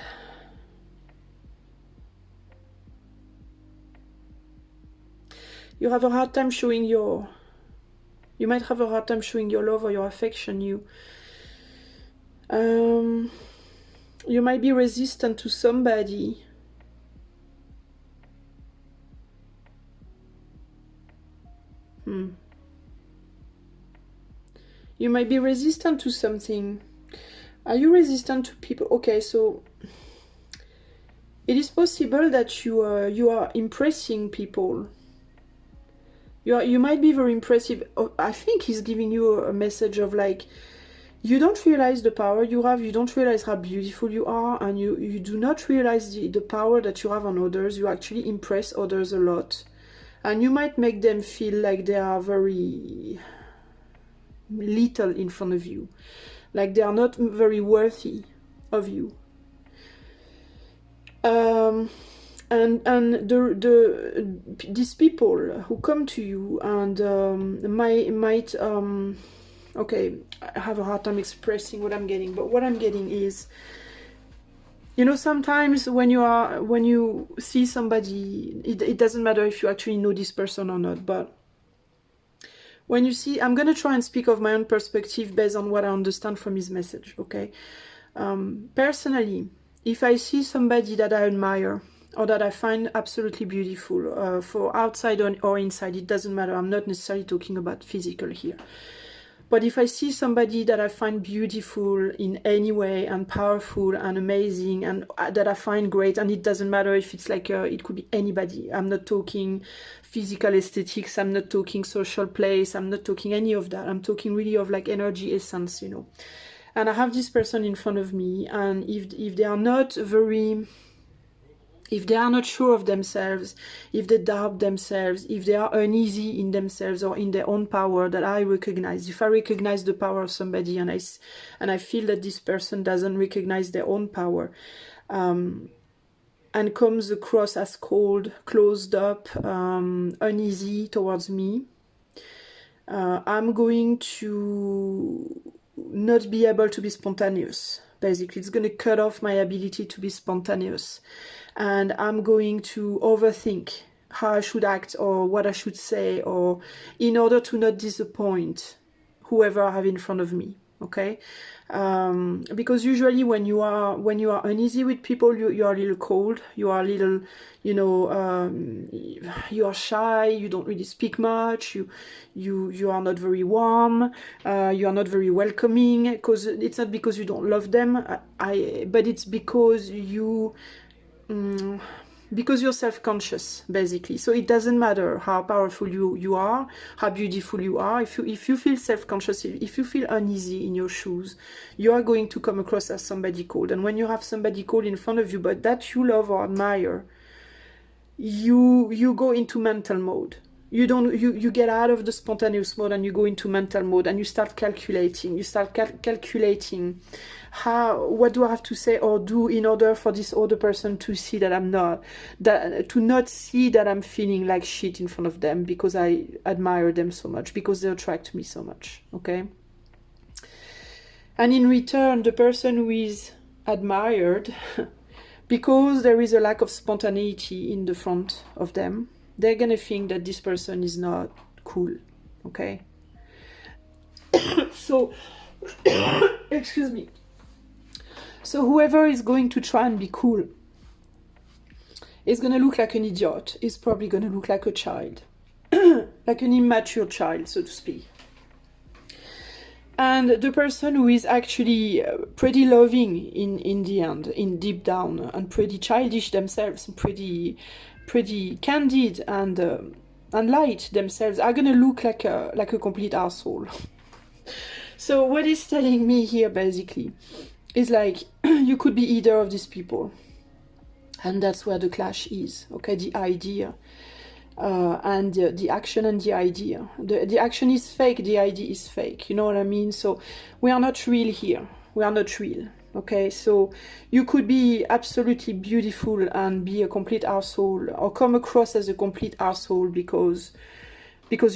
You have a hard time showing you might have a hard time showing your love or your affection. You might be resistant to somebody. You might be resistant to something. Are you resistant to people? Okay, so it is possible that you are impressing people. You might be very impressive. I think he's giving you a message of like, you don't realize the power you have, you don't realize how beautiful you are, and you do not realize the power that you have on others. You actually impress others a lot. And you might make them feel like they are very little in front of you. Like they are not very worthy of you. and these people who come to you and might okay, I have a hard time expressing what I'm getting, but what I'm getting is, you know, sometimes when you see somebody, it doesn't matter if you actually know this person or not, but when you see, I'm going to try and speak of my own perspective based on what I understand from his message, okay? Personally, if I see somebody that I admire or that I find absolutely beautiful, for outside or inside, it doesn't matter. I'm not necessarily talking about physical here. But if I see somebody that I find beautiful in any way and powerful and amazing and that I find great, and it doesn't matter if it's like, it could be anybody. I'm not talking physical aesthetics, I'm not talking social place, I'm not talking any of that. I'm talking really of like energy essence, you know. And I have this person in front of me, and if they are not very... if they are not sure of themselves, if they doubt themselves, if they are uneasy in themselves or in their own power that I recognize, if I recognize the power of somebody and I feel that this person doesn't recognize their own power, and comes across as cold, closed up, uneasy towards me, I'm going to not be able to be spontaneous. Basically, it's going to cut off my ability to be spontaneous. And I'm going to overthink how I should act or what I should say, or in order to not disappoint whoever I have in front of me, okay? Because usually when you are uneasy with people, you are a little cold, you are a little, you know, you are shy, you don't really speak much, you are not very warm, you are not very welcoming, because it's not because you don't love them, but it's because because you're self-conscious, basically. So it doesn't matter how powerful you are, how beautiful you are. If you feel self-conscious, if you feel uneasy in your shoes, you are going to come across as somebody cold. And when you have somebody cold in front of you, but that you love or admire, you go into mental mode. You get out of the spontaneous mode and you go into mental mode, and you start calculating. You start calculating what do I have to say or do in order for this other person to see that I'm not, to not see that I'm feeling like shit in front of them because I admire them so much, because they attract me so much, okay? And in return, the person who is admired, because there is a lack of spontaneity in the front of them, they're gonna think that this person is not cool, okay? So, excuse me. So whoever is going to try and be cool is gonna look like an idiot, is probably gonna look like a child, like an immature child, so to speak. And the person who is actually pretty loving in the end, in deep down, and pretty childish themselves, pretty candid and light themselves, are gonna look like a complete arsehole. So what he's telling me here basically is like, you could be either of these people, and that's where the clash is, okay? The idea and the action and the idea. The action is fake, the idea is fake, you know what I mean? So we are not real here, we are not real, okay? So you could be absolutely beautiful and be a complete arsehole, or come across as a complete arsehole because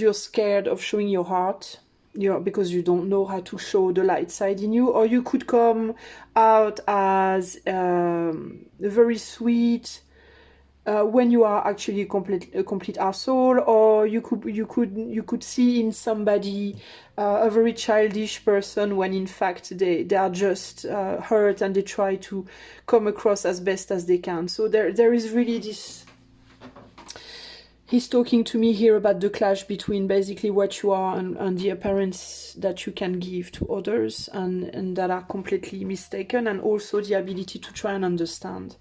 you're scared of showing your heart, because you don't know how to show the light side in you. Or you could come out as very sweet when you are actually a complete arsehole. Or you could see in somebody a very childish person when in fact they are just hurt, and they try to come across as best as they can. So there is really this... He's talking to me here about the clash between basically what you are and the appearance that you can give to others, and that are completely mistaken, and also the ability to try and understand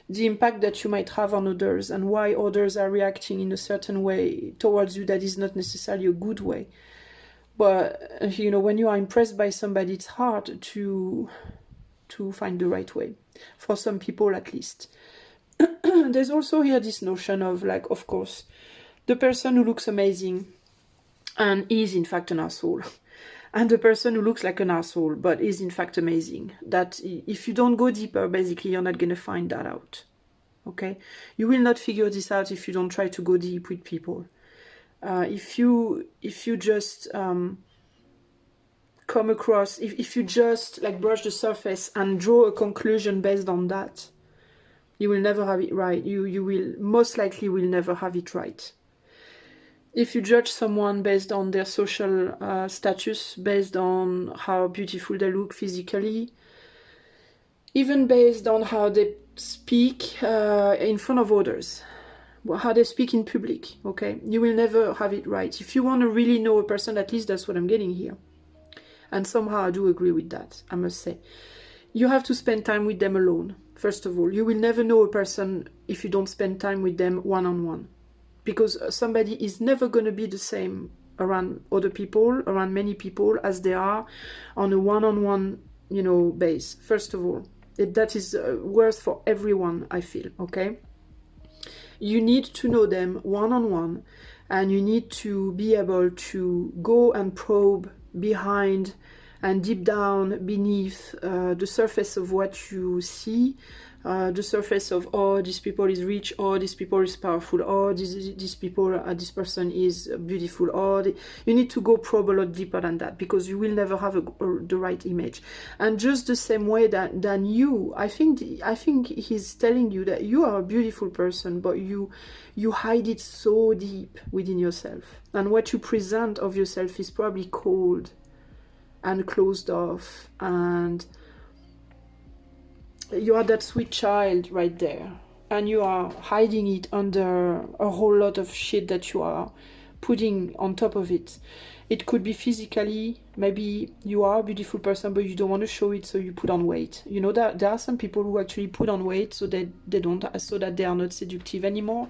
the impact that you might have on others, and why others are reacting in a certain way towards you that is not necessarily a good way. But, you know, when you are impressed by somebody, it's hard to find the right way, for some people at least. There's also here this notion of, like, of course, the person who looks amazing and is in fact an arsehole, and the person who looks like an arsehole but is in fact amazing. That if you don't go deeper, basically you're not going to find that out, okay? You will not figure this out if you don't try to go deep with people. If you just come across, if you just like brush the surface and draw a conclusion based on that, you will never have it right. You will most likely will never have it right. If you judge someone based on their social status, based on how beautiful they look physically, even based on how they speak in front of others, how they speak in public, okay, you will never have it right. If you want to really know a person, at least that's what I'm getting here. And somehow I do agree with that, I must say. You have to spend time with them alone, first of all. You will never know a person if you don't spend time with them one-on-one. Because somebody is never going to be the same around other people, around many people, as they are on a one-on-one, you know, base, first of all. That is worth for everyone, I feel, okay? You need to know them one-on-one, and you need to be able to go and probe behind and deep down beneath the surface of what you see, the surface of, oh, this people is rich, oh, this people is powerful, oh, this people, this person is beautiful, oh, you need to go probe a lot deeper than that, because you will never have the right image. And just the same way than you, I think he's telling you that you are a beautiful person, but you hide it so deep within yourself, and what you present of yourself is probably cold and closed off, and you are that sweet child right there, and you are hiding it under a whole lot of shit that you are putting on top of it. It could be physically, maybe you are a beautiful person but you don't want to show it, so you put on weight. You know that there are some people who actually put on weight so that they are not seductive anymore,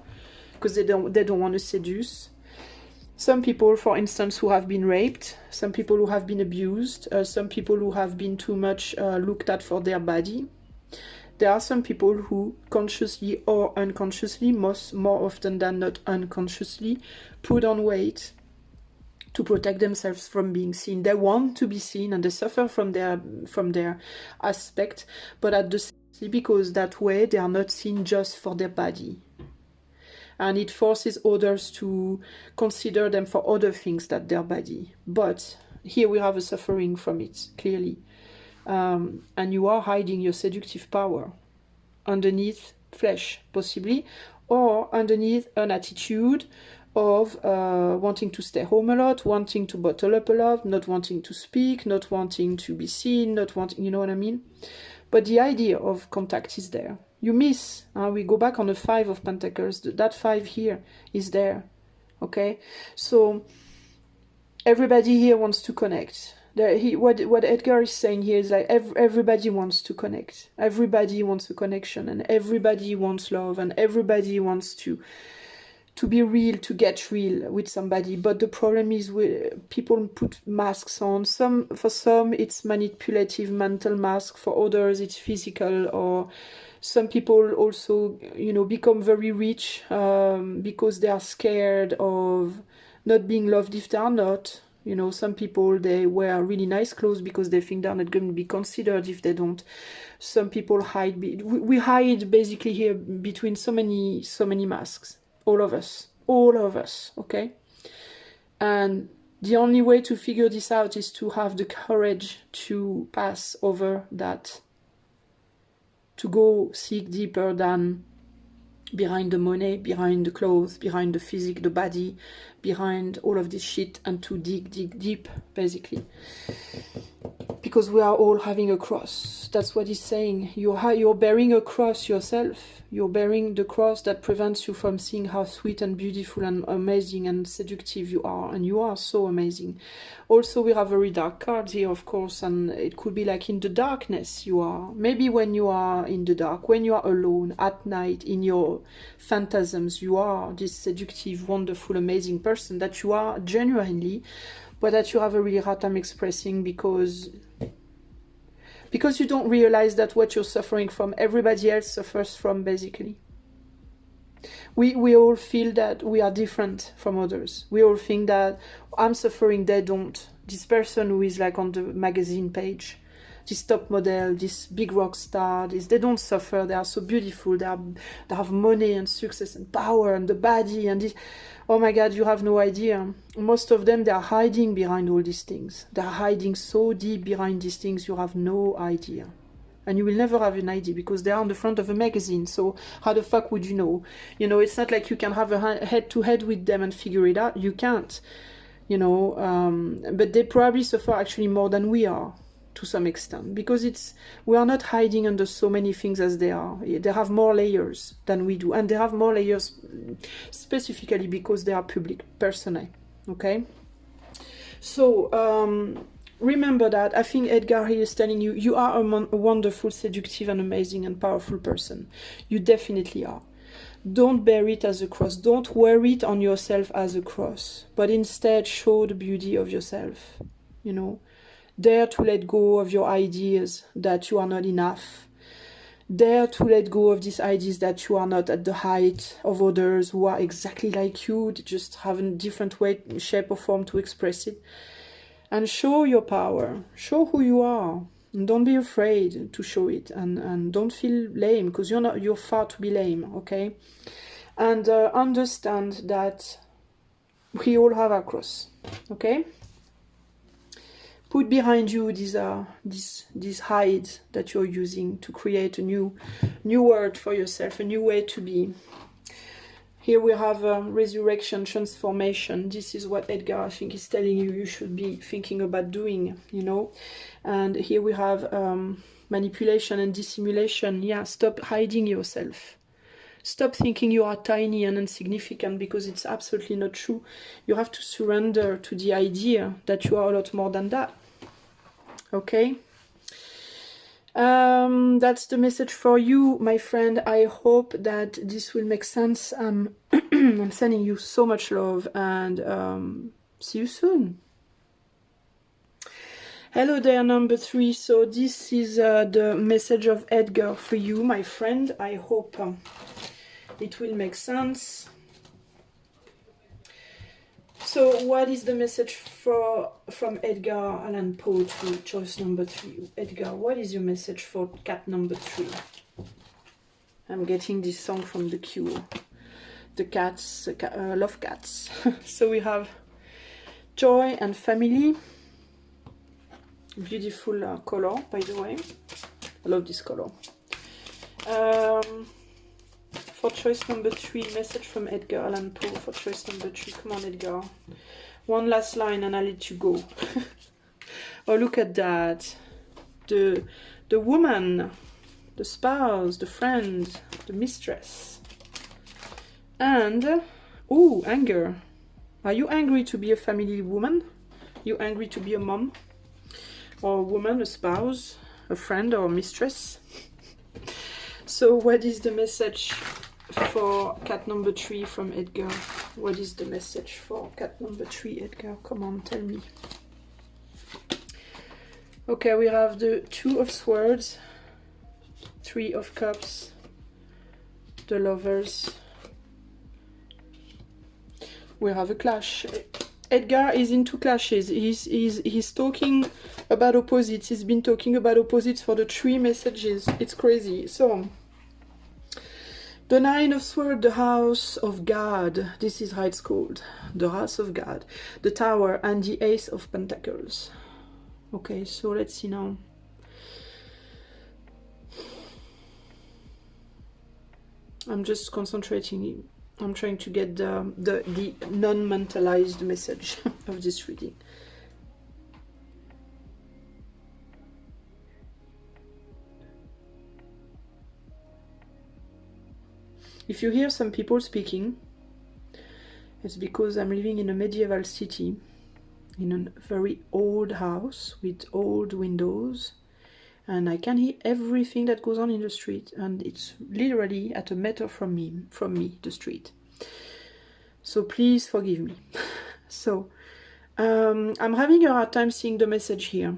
because they don't want to seduce. Some people, for instance, who have been raped, some people who have been abused, some people who have been too much looked at for their body. There are some people who consciously or unconsciously, more often than not unconsciously, put on weight to protect themselves from being seen. They want to be seen and they suffer from their aspect, but at the same time, because that way they are not seen just for their body. And it forces others to consider them for other things than their body. But here we have a suffering from it, clearly. And you are hiding your seductive power underneath flesh, possibly, or underneath an attitude of wanting to stay home a lot, wanting to bottle up a lot, not wanting to speak, not wanting to be seen, not wanting, you know what I mean? But the idea of contact is there. You miss, we go back on the 5 of Pentacles, that 5 here is there, okay? So everybody here wants to connect. What Edgar is saying here is like everybody wants to connect. Everybody wants a connection, and everybody wants love, and everybody wants to be real, to get real with somebody. But the problem is people put masks on. For some it's manipulative mental mask, for others it's physical, or some people also, you know, become very rich because they are scared of not being loved if they are not. You know, some people, they wear really nice clothes because they think they're not going to be considered if they don't. Some people hide. We hide basically here between so many masks. All of us, okay? And the only way to figure this out is to have the courage to pass over that, to go seek deeper than behind the money, behind the clothes, behind the physique, the body, behind all of this shit, and to dig deep, basically. Because we are all having a cross. That's what he's saying. You're bearing a cross yourself. You're bearing the cross that prevents you from seeing how sweet and beautiful and amazing and seductive you are. And you are so amazing. Also, we have very dark cards here, of course, and it could be like in the darkness you are. Maybe when you are in the dark, when you are alone, at night, in your phantasms, you are this seductive, wonderful, amazing person that you are genuinely, but that you have a really hard time expressing because you don't realize that what you're suffering from, everybody else suffers from, basically. We all feel that we are different from others. We all think that I'm suffering, they don't. This person who is like on the magazine page, this top model, this big rock star, they don't suffer, they are so beautiful, they have money and success and power and the body and this. Oh my God, you have no idea. Most of them, they are hiding behind all these things. They are hiding so deep behind these things, you have no idea. And you will never have an idea because they are on the front of a magazine. So how the fuck would you know? You know, it's not like you can have a head-to-head with them and figure it out. You can't, you know. But they probably suffer actually more than we are to some extent. Because we are not hiding under so many things as they are. They have more layers than we do. And they have more layers specifically because they are public persona. Okay? So, remember that. I think Edgar here is telling you, you are a wonderful, seductive, and amazing and powerful person. You definitely are. Don't bear it as a cross. Don't wear it on yourself as a cross. But instead, show the beauty of yourself. You know, dare to let go of your ideas that you are not enough. Dare to let go of these ideas that you are not at the height of others who are exactly like you, just have a different way, shape, or form to express it. And show your power, show who you are, and don't be afraid to show it, and don't feel lame, because you're far to be lame, okay? And understand that we all have our cross, okay? Put behind you this hide that you're using to create a new word for yourself, a new way to be. Here we have resurrection, transformation. This is what Edgar, I think, is telling you you should be thinking about doing, you know. And here we have manipulation and dissimulation. Yeah, stop hiding yourself. Stop thinking you are tiny and insignificant, because it's absolutely not true. You have to surrender to the idea that you are a lot more than that. Okay? That's the message for you, my friend. I hope that this will make sense. I'm sending you so much love, and see you soon. Hello there, number 3. So this is the message of Edgar for you, my friend. I hope it will make sense. So what is the message from Edgar Allan Poe to choice number 3? Edgar, what is your message for cat number 3? I'm getting this song from The Cure. The cats, love cats. So we have joy and family. Beautiful color, by the way. I love this color. For choice number 3, message from Edgar Allan Poe for choice number 3. Come on, Edgar. One last line and I'll let you go. Oh, look at that. The woman, the spouse, the friend, the mistress. And, oh, anger. Are you angry to be a family woman? You angry to be a mom? Or a woman, a spouse, a friend, or a mistress? So what is the message for cat number 3 from Edgar? What is the message for cat number 3, Edgar? Come on, tell me. Okay, we have the 2 of Swords, 3 of Cups, the Lovers. We have a clash. Edgar is into clashes. He's talking about opposites. He's been talking about opposites for the 3 messages. It's crazy. So the 9 of Swords, the House of God. This is how it's called. The House of God. The Tower and the Ace of Pentacles. Okay, so let's see now. I'm just concentrating. I'm trying to get the non-mentalized message of this reading. If you hear some people speaking, it's because I'm living in a medieval city, in a very old house with old windows, and I can hear everything that goes on in the street, and it's literally at a meter from me, the street. So please forgive me. So I'm having a hard time seeing the message here.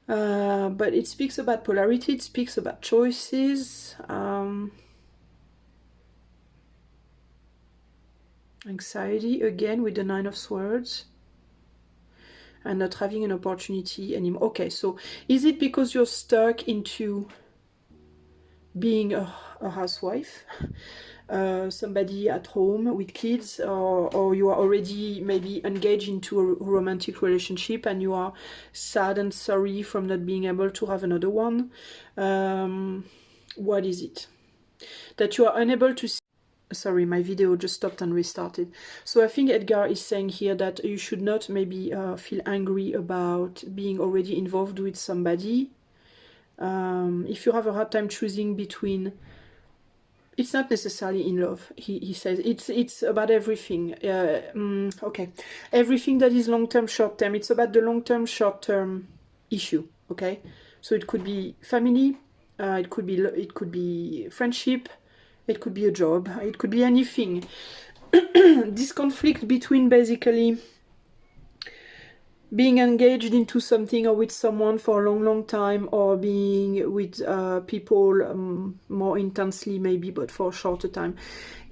But it speaks about polarity, it speaks about choices, anxiety, again with the 9 of Swords. and not having an opportunity anymore. Okay, so is it because you're stuck into being a housewife, somebody at home with kids, or you are already maybe engaged into a romantic relationship and you are sad and sorry from not being able to have another one? What is it? That you are unable to see. Sorry, my video just stopped and restarted. So I think Edgar is saying here that you should not maybe feel angry about being already involved with somebody. If you have a hard time choosing between, it's not necessarily in love, he says, it's about everything. Okay, everything that is long-term, short-term, it's about the long-term, short-term issue. Okay, so it could be family, it could be friendship, it could be a job, it could be anything. This conflict between basically being engaged into something or with someone for a long time, or being with people more intensely maybe, but for a shorter time.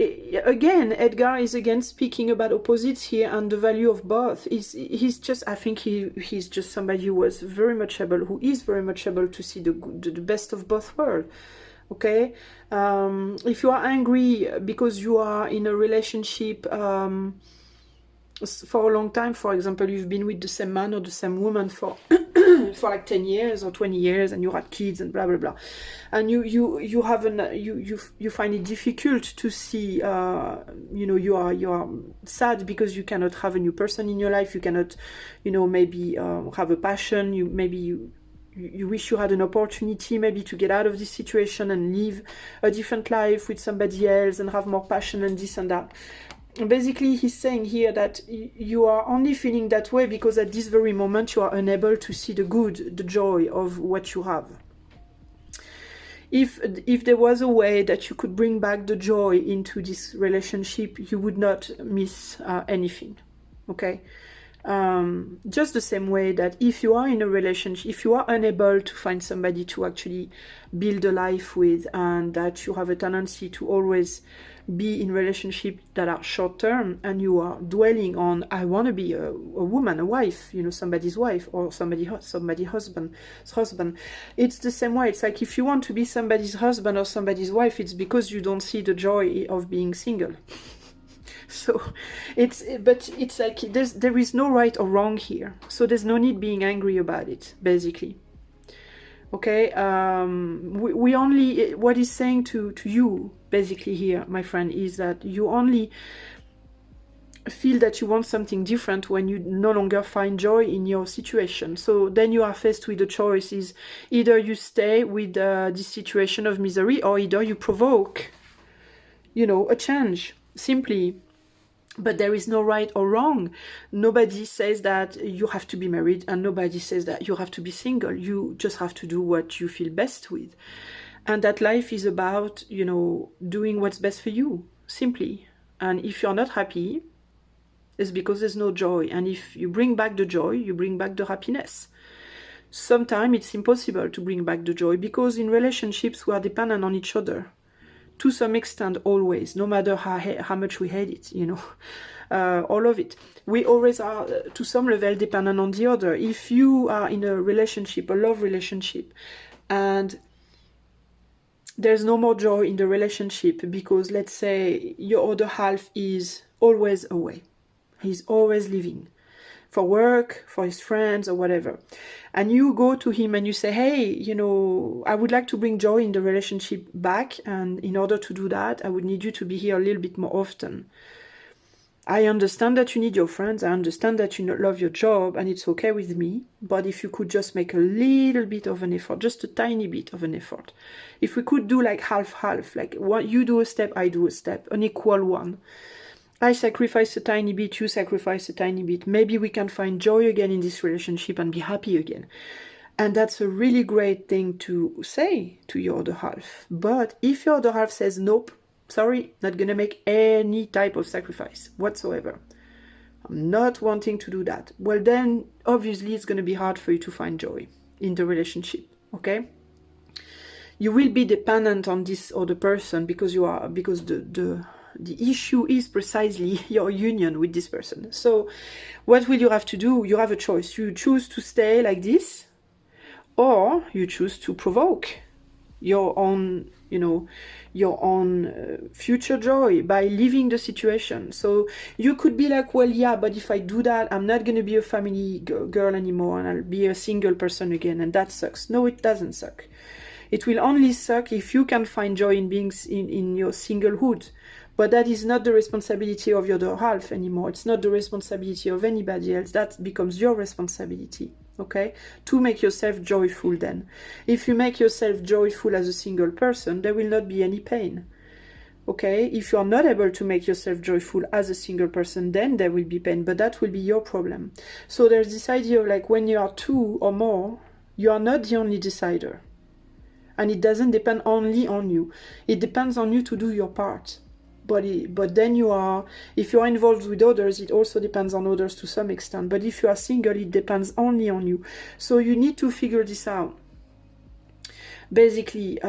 Again, Edgar is again speaking about opposites here and the value of both. He's just, I think he's just somebody who is very much able to see the best of both worlds. Okay, if you are angry because you are in a relationship for a long time, for example, you've been with the same man or the same woman for for like 10 years or 20 years, and you had kids and blah blah blah, and you find it difficult to see, you know, you are sad because you cannot have a new person in your life, you cannot, you know, maybe have a passion, you wish you had an opportunity maybe to get out of this situation and live a different life with somebody else and have more passion and this and that. Basically, he's saying here that you are only feeling that way because at this very moment you are unable to see the good, the joy of what you have. If there was a way that you could bring back the joy into this relationship, you would not miss anything. Okay? Just the same way that if you are in a relationship, if you are unable to find somebody to actually build a life with, and that you have a tendency to always be in relationships that are short term, and you are dwelling on, I want to be a woman, a wife, you know, somebody's wife, or somebody's husband. It's the same way. It's like if you want to be somebody's husband or somebody's wife, it's because you don't see the joy of being single. So it's like there is no right or wrong here, so there's no need being angry about it, basically. Okay, we only, what he's saying to you basically here, my friend, is that you only feel that you want something different when you no longer find joy in your situation. So then you are faced with the choices: either you stay with this situation of misery, or either you provoke, you know, a change, simply. But there is no right or wrong. Nobody says that you have to be married, and nobody says that you have to be single. You just have to do what you feel best with. And that life is about, you know, doing what's best for you, simply. And if you're not happy, it's because there's no joy. And if you bring back the joy, you bring back the happiness. Sometimes it's impossible to bring back the joy, because in relationships we are dependent on each other. To some extent, always, no matter how much we hate it, you know, all of it. We always are, to some level, dependent on the other. If you are in a relationship, a love relationship, and there's no more joy in the relationship because, let's say, your other half is always away. He's always leaving for work, for his friends, or whatever. And you go to him and you say, hey, you know, I would like to bring joy in the relationship back, and in order to do that, I would need you to be here a little bit more often. I understand that you need your friends, I understand that you love your job, and it's okay with me, but if you could just make a little bit of an effort, just a tiny bit of an effort. If we could do like half-half, like you do a step, I do a step, an equal one. I sacrifice a tiny bit, you sacrifice a tiny bit. Maybe we can find joy again in this relationship and be happy again. And that's a really great thing to say to your other half. But if your other half says, nope, sorry, not gonna make any type of sacrifice whatsoever, I'm not wanting to do that, well then, obviously it's gonna be hard for you to find joy in the relationship, okay? You will be dependent on this other person because the the issue is precisely your union with this person. So what will you have to do? You have a choice. You choose to stay like this, or you choose to provoke your own, you know, your own future joy by leaving the situation. So you could be like, well, yeah, but if I do that, I'm not going to be a family girl anymore and I'll be a single person again, and that sucks. No, it doesn't suck. It will only suck if you can find joy in being in your singlehood. But that is not the responsibility of your other half anymore. It's not the responsibility of anybody else. That becomes your responsibility, okay? To make yourself joyful then. If you make yourself joyful as a single person, there will not be any pain, okay? If you are not able to make yourself joyful as a single person, then there will be pain, but that will be your problem. So there's this idea of like when you are two or more, you are not the only decider. And it doesn't depend only on you. It depends on you to do your part. But then you are, if you are involved with others, it also depends on others to some extent. But if you are single, it depends only on you. So you need to figure this out. Basically,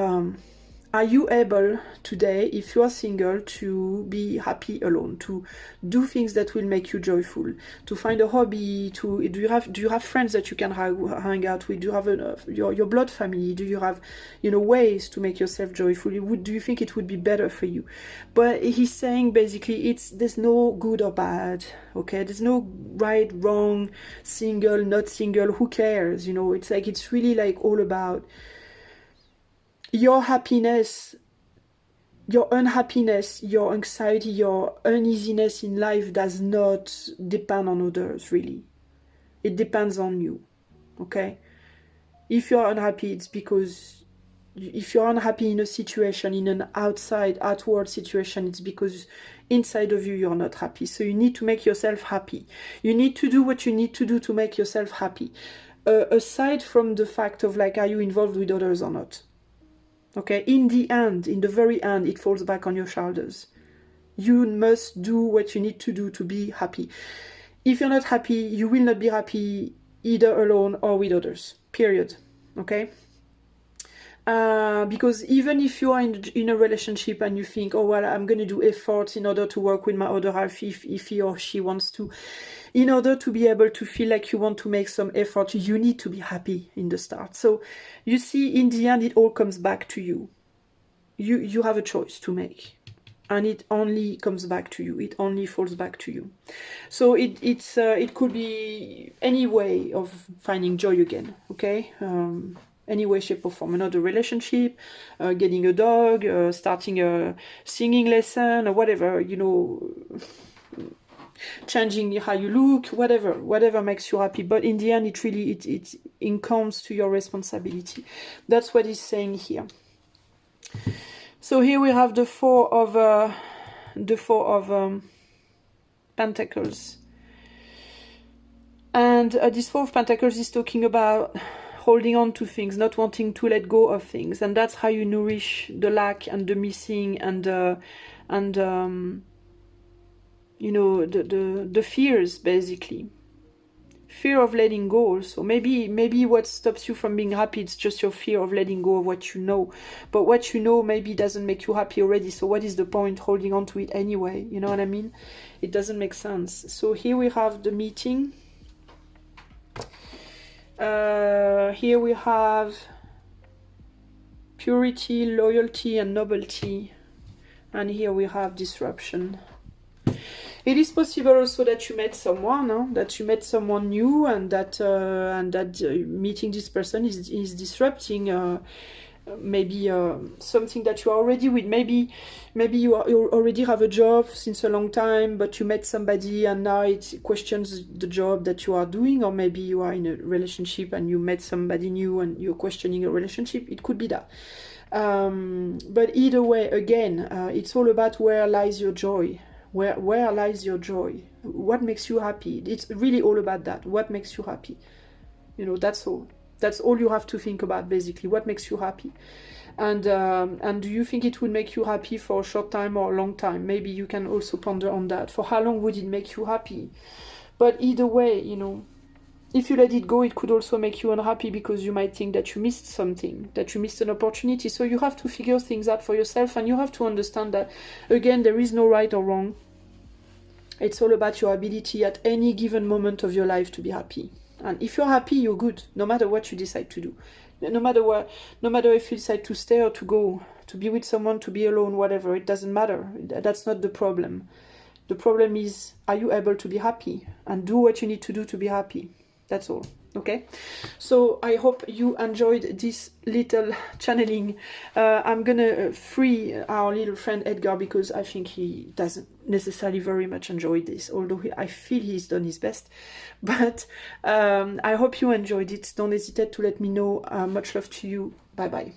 are you able today, if you are single, to be happy alone, to do things that will make you joyful, to find a hobby, do you have friends that you can hang out with? Do you have your blood family? Do you have, you know, ways to make yourself joyful? Do you think it would be better for you? But he's saying basically there's no good or bad, okay? There's no right, wrong, single, not single, who cares? You know, it's like, it's really like all about your happiness, your unhappiness, your anxiety, your uneasiness in life does not depend on others, really. It depends on you, okay? If you're unhappy, it's because, if you're unhappy in a situation, in an outward situation, it's because inside of you, you're not happy. So you need to make yourself happy. You need to do what you need to do to make yourself happy. Aside from the fact of like, are you involved with others or not? Okay, in the end, in the very end, it falls back on your shoulders. You must do what you need to do to be happy. If you're not happy, you will not be happy either alone or with others, period. Okay? Because even if you are in a relationship and you think, oh, well, I'm going to do efforts in order to work with my other half if he or she wants to, in order to be able to feel like you want to make some effort, you need to be happy in the start. So you see, in the end, it all comes back to you. You have a choice to make. And it only comes back to you. It only falls back to you. So it could be any way of finding joy again, okay? Any way, shape or form. Another relationship, getting a dog, starting a singing lesson, or whatever, you know, changing how you look, whatever makes you happy. But in the end, it really, it incomes to your responsibility. That's what he's saying here. So here we have the four of Pentacles. And this Four of Pentacles is talking about holding on to things, not wanting to let go of things, and that's how you nourish the lack and the missing and you know, the fears, basically. Fear of letting go also. Maybe what stops you from being happy, it's just your fear of letting go of what you know. But what you know maybe doesn't make you happy already, so what is the point holding on to it anyway? You know what I mean? It doesn't make sense. So here we have the meeting. Here we have purity, loyalty, and nobility. And here we have disruption. It is possible also that you met someone, that you met someone new, and that meeting this person is disrupting maybe something that you are already with. Maybe you already have a job since a long time, but you met somebody and now it questions the job that you are doing, or maybe you are in a relationship and you met somebody new and you're questioning a relationship. It could be that. But either way, again, it's all about where lies your joy. Where lies your joy? What makes you happy? It's really all about that. What makes you happy? You know, that's all. That's all you have to think about, basically. What makes you happy? And do you think it would make you happy for a short time or a long time? Maybe you can also ponder on that. For how long would it make you happy? But either way, you know, if you let it go, it could also make you unhappy because you might think that you missed something, that you missed an opportunity. So you have to figure things out for yourself, and you have to understand that, again, there is no right or wrong. It's all about your ability at any given moment of your life to be happy. And if you're happy, you're good, no matter what you decide to do. No matter what, no matter if you decide to stay or to go, to be with someone, to be alone, whatever, it doesn't matter. That's not the problem. The problem is, are you able to be happy and do what you need to do to be happy? That's all. Okay, so I hope you enjoyed this little channeling. I'm gonna free our little friend Edgar, because I think he doesn't necessarily very much enjoy this, although I feel he's done his best. But I hope you enjoyed it. Don't hesitate to let me know. Much love to you. Bye bye.